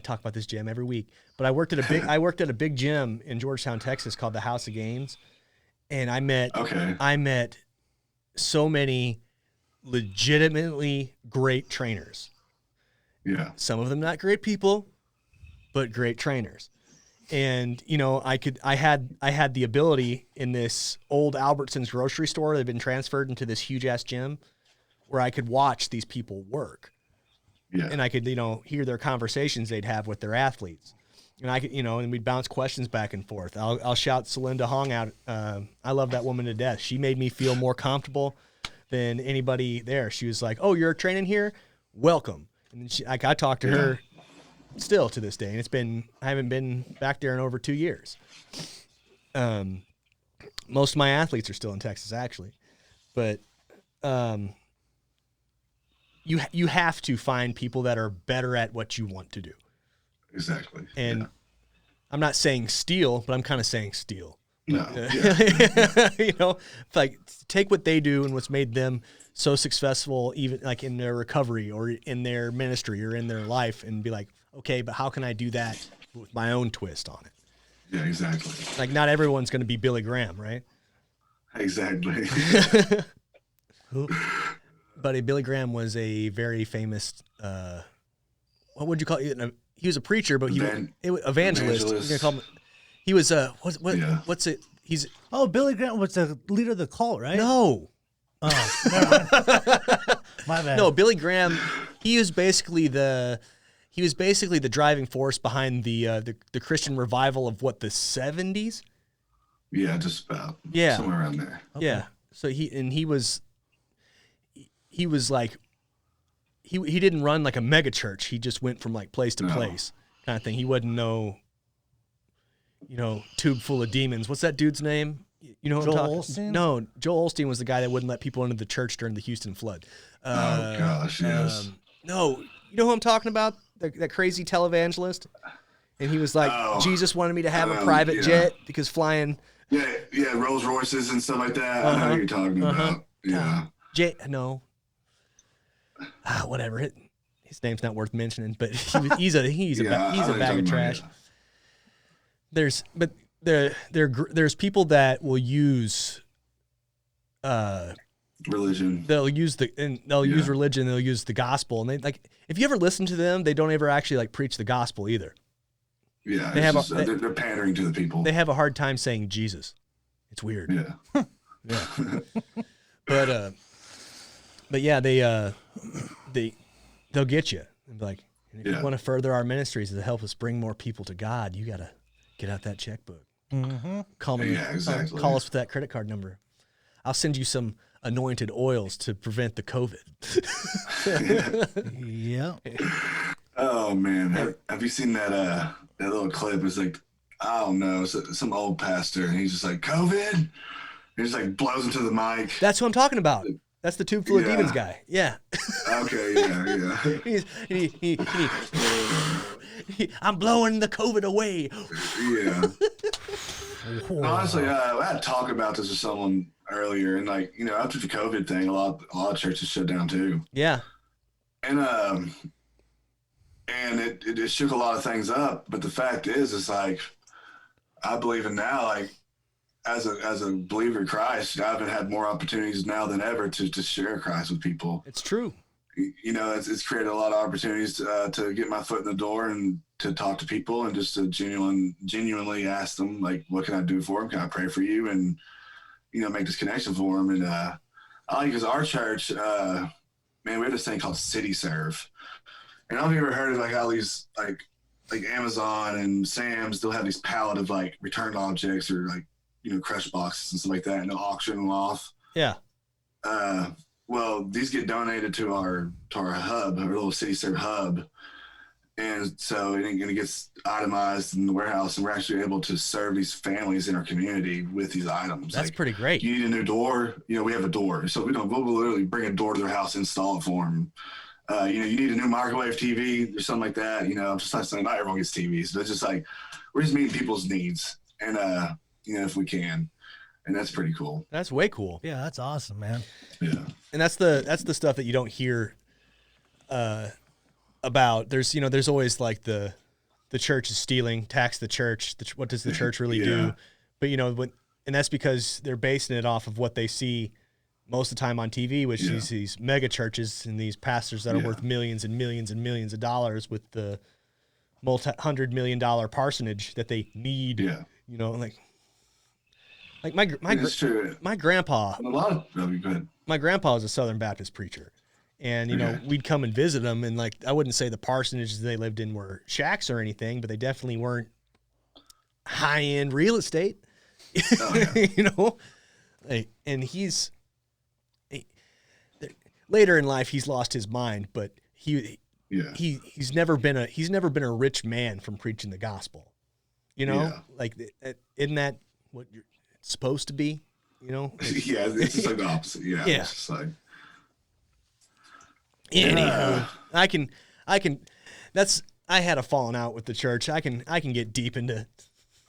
S1: talk about this gym every week, but I worked at a big gym in Georgetown, Texas called the House of Games, and I met so many legitimately great trainers.
S4: Yeah.
S1: Some of them not great people, but great trainers. And, I had the ability in this old Albertsons grocery store that had been transferred into this huge ass gym where I could watch these people work.
S4: Yeah.
S1: And I could, hear their conversations they'd have with their athletes. And I could, and we'd bounce questions back and forth. I'll shout Celinda Hong out. I love that woman to death. She made me feel more comfortable than anybody there. She was like, "Oh, you're training here? Welcome." And I talked to her still to this day, and I haven't been back there in over 2 years. Most of my athletes are still in Texas, actually, but you have to find people that are better at what you want to do.
S4: Exactly.
S1: And I'm not saying steal, but I'm kind of saying steal.
S4: No. Yeah.
S1: Like take what they do and what's made them so successful, even like in their recovery or in their ministry or in their life, and be like, okay, but how can I do that with my own twist on it?
S4: Yeah, exactly.
S1: Like not everyone's going to be Billy Graham, right?
S4: Exactly.
S1: But Billy Graham was a very famous, what would you call it? He was a preacher, but evangelist. You're gonna call him, he was what's it? He's
S2: Billy Graham was the leader of the cult, right?
S1: no.
S2: Oh, never mind. My bad.
S1: No, Billy Graham, he was basically the driving force behind the Christian revival of the 70s?
S4: Yeah, just about.
S1: Yeah.
S4: Somewhere around there.
S1: Okay. Yeah. So he was like he didn't run like a mega church. He just went from like place to place kind of thing. He wasn't tube full of demons. What's that dude's name? You know what
S2: Joel
S1: I'm talking?
S2: Osteen?
S1: No, Joel Osteen was the guy that wouldn't let people into the church during the Houston flood.
S4: Oh gosh, yes.
S1: No, you know who I'm talking about? That crazy televangelist. And he was like, Jesus wanted me to have a private jet because flying.
S4: Yeah, Rolls Royces and stuff like that. I know what you're talking about. Yeah.
S1: Whatever. His name's not worth mentioning, but he's a bag of trash. There's people that will use
S4: religion.
S1: They'll use use religion. They'll use the gospel, and they like. If you ever listen to them, they don't ever actually like preach the gospel either.
S4: Yeah, they're pandering to the people.
S1: They have a hard time saying Jesus. It's weird.
S4: Yeah.
S1: Yeah. But yeah, they'll get you. And be like, and if you want to further our ministries to help us bring more people to God, you got to get out that checkbook.
S2: Mm-hmm.
S1: Call me.
S4: Yeah, exactly.
S1: Call us with that credit card number. I'll send you some anointed oils to prevent the COVID.
S2: Yeah.
S4: Oh man, have you seen that little clip? It's like, I don't know, some old pastor, and he's just like, COVID. And he just like blows into the mic.
S1: That's what I'm talking about. That's the Tube Full of
S4: Yeah.
S1: Demons guy. Yeah.
S4: Okay, yeah.
S1: I'm blowing the COVID away.
S4: Yeah. Honestly, I had talked about this with someone earlier, and like, after the COVID thing, a lot of churches shut down too.
S1: Yeah.
S4: And it shook a lot of things up. But the fact is, it's like, I believe in now, like, as a believer in Christ, I haven't had more opportunities now than ever to share Christ with people.
S1: It's true.
S4: It's created a lot of opportunities to get my foot in the door and to talk to people and just to genuinely ask them, like, what can I do for them? Can I pray for you? And, make this connection for them. And I like, because our church, man, we have this thing called City Serve. And I don't know if you ever heard of like all these like Amazon and Sam's, they'll have these pallet of like returned objects or like, crush boxes and stuff like that, and they'll auction them off.
S1: Yeah.
S4: Well, these get donated to our hub, our little City Serve hub. And so it gets itemized in the warehouse, and we're actually able to serve these families in our community with these items.
S1: That's pretty great.
S4: You need a new door, we have a door. So we'll literally bring a door to their house, install it for them. You need a new microwave TV or something like that. I'm just not saying not everyone gets TVs, but it's just like, we're just meeting people's needs. And, if we can, and that's pretty cool.
S1: That's way cool.
S2: Yeah, that's awesome, man.
S4: Yeah.
S1: And that's the stuff that you don't hear about. There's always like the church is stealing, tax the church. What does the church really do? But and that's because they're basing it off of what they see most of the time on TV, which is these mega churches and these pastors that are worth millions and millions and millions of dollars with the multi-$100 million parsonage that they need.
S4: Yeah.
S1: Like my grandpa.
S4: A lot of go ahead.
S1: My grandpa was a Southern Baptist preacher, and we'd come and visit him, and like I wouldn't say the parsonages they lived in were shacks or anything, but they definitely weren't high-end real estate.
S4: Oh, yeah.
S1: And he's later in life he's lost his mind, but he's never been a rich man from preaching the gospel. Like isn't that what you're supposed to be?
S4: Yeah, it's just like the opposite. Yeah. It's just like,
S1: anywho, I had a falling out with the church. I can get deep into.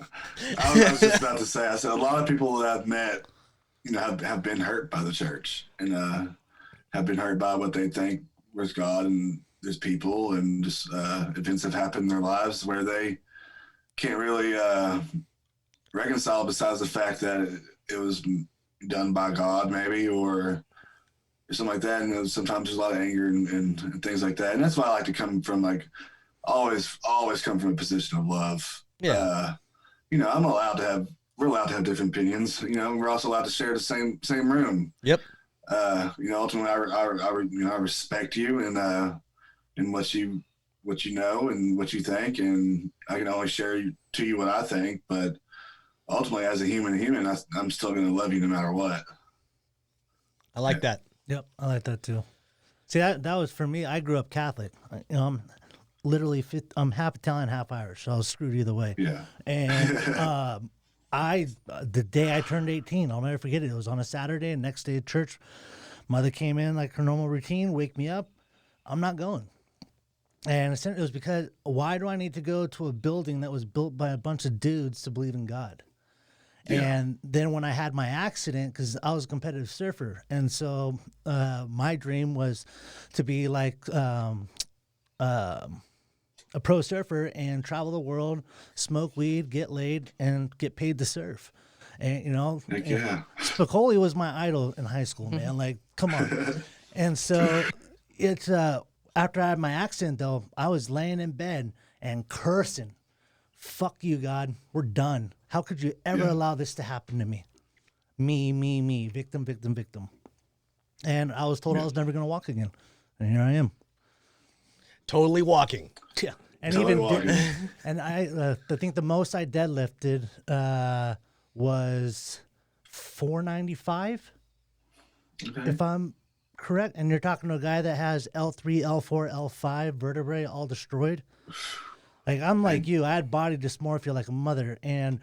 S4: I was just about to say, I said a lot of people that I've met, have been hurt by the church and have been hurt by what they think was God and His people, and just events have happened in their lives where they can't really reconcile, besides the fact that it was done by God, maybe, or something like that. And sometimes there's a lot of anger and things like that. And that's why I like to come from, like, always come from a position of love.
S1: Yeah.
S4: We're allowed to have different opinions. We're also allowed to share the same room.
S1: Yep.
S4: Ultimately, I respect you and what you know and what you think, and I can always share to you what I think. But ultimately, as a human, I'm still going to love you no matter what.
S1: I like that.
S2: Yep, I like that too. See, that was for me. I grew up Catholic. I'm literally I'm half Italian, half Irish, so I was screwed either way.
S4: Yeah.
S2: And the day I turned 18, I'll never forget it. It was on a Saturday, and next day at church, mother came in like her normal routine, wake me up. I'm not going. And it was because, why do I need to go to a building that was built by a bunch of dudes to believe in God? Yeah. And then when I had my accident, because I was a competitive surfer, and so my dream was to be like a pro surfer and travel the world, smoke weed, get laid, and get paid to surf. And Spicoli was my idol in high school, man. Like, come on. And so it's after I had my accident, though, I was laying in bed and cursing. Fuck you, God. We're done. How could you ever allow this to happen to me? Me. Victim. And I was told I was never going to walk again. And here I am.
S1: Totally walking.
S2: Yeah. And
S4: Totally walking.
S2: And I think the most I deadlifted was 495, if I'm correct. And you're talking to a guy that has L3, L4, L5 vertebrae all destroyed. Like, I'm like you. I had body dysmorphia like a mother, and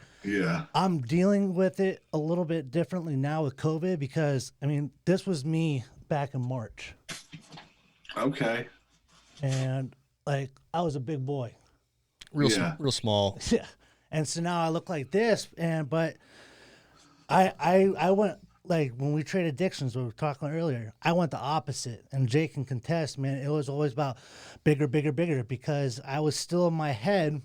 S2: I'm dealing with it a little bit differently now with COVID because, I mean, this was me back in March.
S4: Okay.
S2: And like I was a big boy.
S1: Real
S4: Yeah.
S1: real small.
S2: Yeah. And so now I look like this, but I went like when we traded addictions, we were talking earlier, I went the opposite. And Jake can contest, man, it was always about bigger, bigger, bigger, because I was still in my head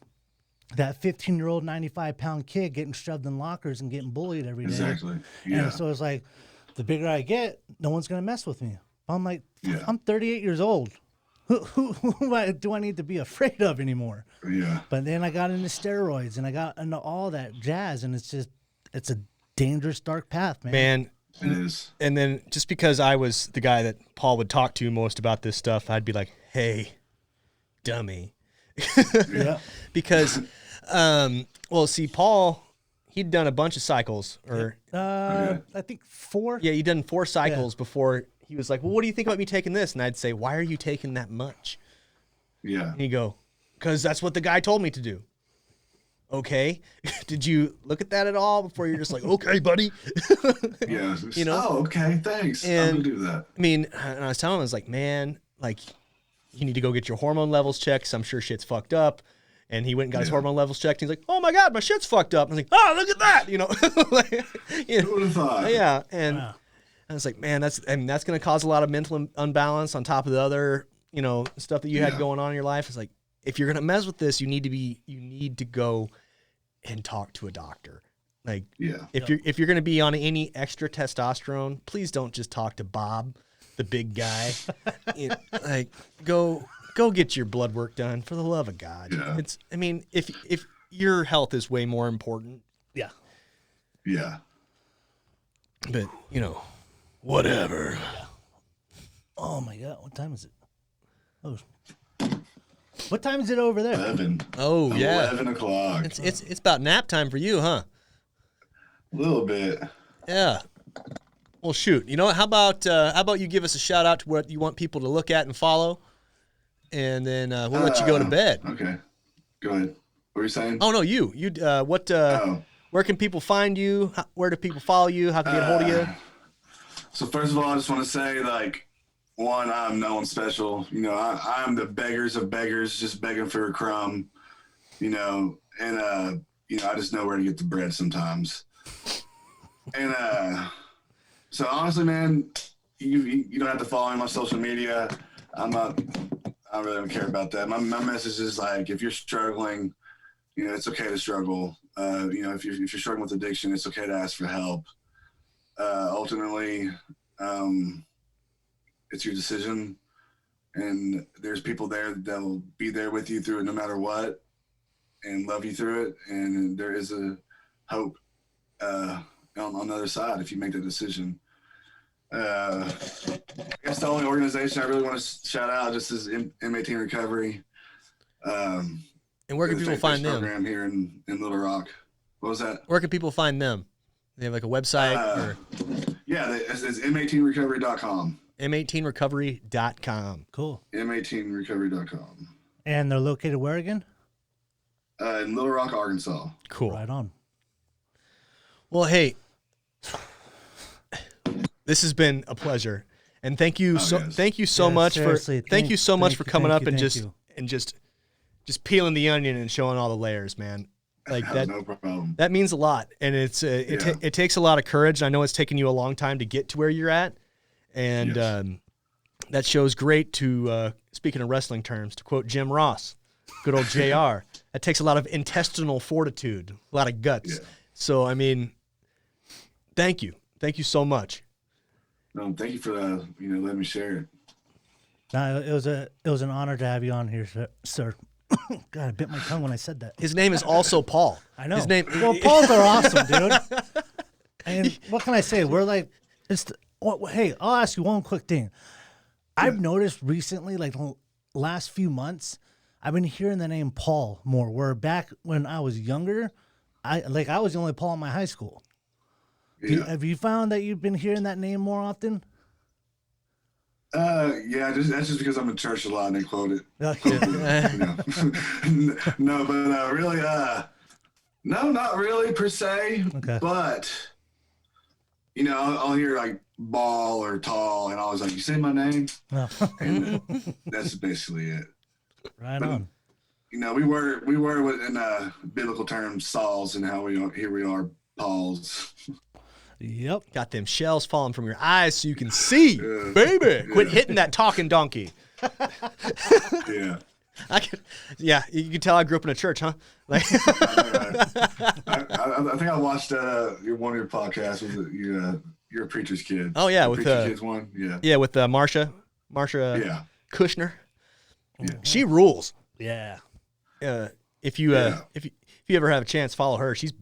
S2: that 15-year-old 95-pound kid getting shoved in lockers and getting bullied every day.
S4: Exactly. Yeah.
S2: And so it's like, the bigger I get, no one's gonna mess with me. I'm like,
S4: Yeah.
S2: I'm 38 years old. Who do I need to be afraid of anymore?
S4: Yeah.
S2: But then I got into steroids and I got into all that jazz, and it's a dangerous, dark path, man.
S1: Man,
S4: It is.
S1: and then just because I was the guy that Paul would talk to most about this stuff, I'd be like, "Hey, dummy."
S2: Yeah.
S1: Because well, see, Paul, he'd done a bunch of cycles, or
S2: I think 4.
S1: yeah, he'd done 4 cycles before he was like, "Well, what do you think about me taking this?" And I'd say, "Why are you taking that much?"
S4: Yeah.
S1: And he'd go, "Because that's what the guy told me to do." Okay. Did you look at that at all before you're just like, "Okay, buddy"?
S4: Yeah.
S1: You know?
S4: Oh, okay. Thanks. I'm
S1: And-
S4: gonna do that.
S1: I mean, and I was telling him, I was like, "Man, like, you need to go get your hormone levels checked. 'Cause I'm sure shit's fucked up." And he went and got his
S4: Yeah.
S1: hormone levels checked. He's like, "Oh my God, my shit's fucked up." And I was like, "Oh, look at that." You know, like, you
S4: Who
S1: know,
S4: would have thought?
S1: yeah. And
S2: Wow.
S1: I was like, man, that's going to cause a lot of mental unbalance on top of the other, stuff that you had
S4: Yeah.
S1: going on in your life. It's like, if you're going to mess with this, you need to go and talk to a doctor. Like,
S4: Yeah.
S1: if you're going to be on any extra testosterone, please don't just talk to Bob, the big guy. Like, go get your blood work done, for the love of God.
S4: Yeah.
S1: If your health is way more important,
S2: Yeah.
S4: Yeah.
S1: but whatever.
S2: Oh my God, what time is it? Oh, what time is it over there?
S4: 11.
S1: Oh yeah,
S4: 11 o'clock.
S1: it's about nap time for you, huh?
S4: A little bit.
S1: Yeah. Well, shoot. You know what? How about you give us a shout out to what you want people to look at and follow, and then we'll let you go to bed.
S4: Okay. Go ahead. What were you saying?
S1: Oh no, you what?
S4: Oh.
S1: Where can people find you? Where do people follow you? How can they get a hold of you?
S4: So first of all, I just want to say, like, one, I'm no one special. I'm the beggars of beggars, just begging for a crumb. And I just know where to get the bread sometimes. And so honestly, man, you don't have to follow me on my social media. I really don't care about that. My message is, like, if you're struggling, it's okay to struggle. If you're struggling with addiction, it's okay to ask for help. Ultimately, it's your decision, and there's people there that will be there with you through it no matter what, and love you through it. And there is a hope on the other side if you make that decision. I guess the only organization I really want to shout out just is M18 Recovery.
S1: And where can people find them?
S4: Program here in Little Rock. What was that?
S1: Where can people find them? They have like a website or
S4: Yeah, it's M18recovery.com.
S1: M18recovery.com.
S2: Cool.
S4: M18recovery.com.
S2: And they're located where again?
S4: In Little Rock, Arkansas.
S1: Cool.
S2: Right on.
S1: Well, hey, this has been a pleasure, and thank you
S4: yes.
S1: thank you so
S2: Yeah,
S1: much
S2: seriously,
S1: thank you so much
S2: thank
S1: for
S2: you,
S1: coming
S2: thank
S1: up
S2: you,
S1: and
S2: thank
S1: just peeling the onion and showing all the layers, man. Like that.
S4: No problem.
S1: That means a lot, and it takes a lot of courage. I know it's taken you a long time to get to where you're at, and
S4: Yes.
S1: that shows great. To speaking of wrestling terms, to quote Jim Ross, good old JR, that takes a lot of intestinal fortitude, a lot of guts.
S4: Yeah.
S1: So I mean, thank you so much.
S4: No, thank you for letting me share it.
S2: No, it was an honor to have you on here, sir. God, I bit my tongue when I said that.
S1: His name is also Paul.
S2: I know.
S1: His name.
S2: Well, Pauls are awesome, dude. And what can I say? We're like, hey, I'll ask you one quick thing. I've noticed recently, like the last few months, I've been hearing the name Paul more. Where back when I was younger, I was the only Paul in my high school.
S4: Yeah.
S2: Have you found that you've been hearing that name more often?
S4: Yeah, that's just because I'm in church a lot and they quote it.
S2: Okay.
S4: No, but really, no, not really per se.
S2: Okay.
S4: But I'll hear like ball or tall, and I was like, "You say my name,"
S2: Oh,
S4: and that's basically it.
S2: right
S4: But,
S2: on.
S4: you know, we were in biblical terms Sauls, and here we are Pauls.
S2: Yep.
S1: Got them shells falling from your eyes so you can see,
S4: Yeah.
S1: baby. Quit
S4: Yeah.
S1: hitting that talking donkey.
S4: Yeah.
S1: You can tell I grew up in a church, huh? Like,
S4: I think I watched one of your podcasts with your preacher's kid.
S1: Oh, yeah,
S4: The
S1: with,
S4: preacher's kids one. Yeah.
S1: yeah, with Marsha
S4: Yeah.
S1: Kushner.
S4: Yeah.
S1: She rules.
S2: Yeah.
S1: If you
S4: Yeah.
S1: if you ever have a chance, follow her. She's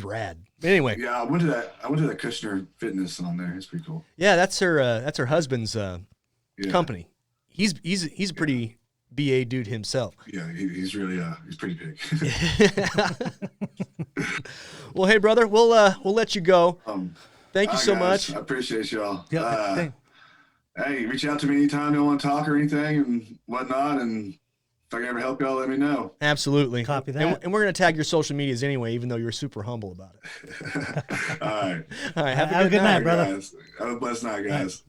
S1: rad. But anyway,
S4: Yeah, I went to that Kushner Fitness on there. It's pretty cool.
S1: yeah, that's her husband's
S4: Yeah.
S1: company. He's a pretty BA dude himself.
S4: Yeah, he's really he's pretty big.
S1: Well, hey brother, we'll let you go. Thank you
S4: all right,
S1: so
S4: guys.
S1: much.
S4: I appreciate y'all.
S2: Yep.
S4: Hey, reach out to me anytime you want to talk or anything and whatnot, and if I can ever help y'all, let me know.
S1: Absolutely.
S2: Copy that.
S1: And we're gonna tag your social medias anyway, even though you're super humble about it.
S4: All right.
S1: All right. Have
S2: Have
S1: a good night.
S2: brother.
S4: Guys. Have a blessed night, guys.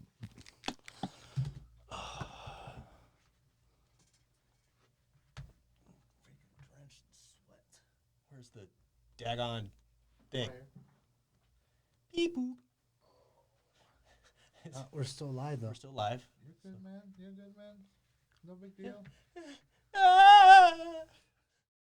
S1: Where's the daggone thing? Beep boop.
S2: We're still live though.
S1: We're still live.
S3: You're good, man. You're good, man. No big deal.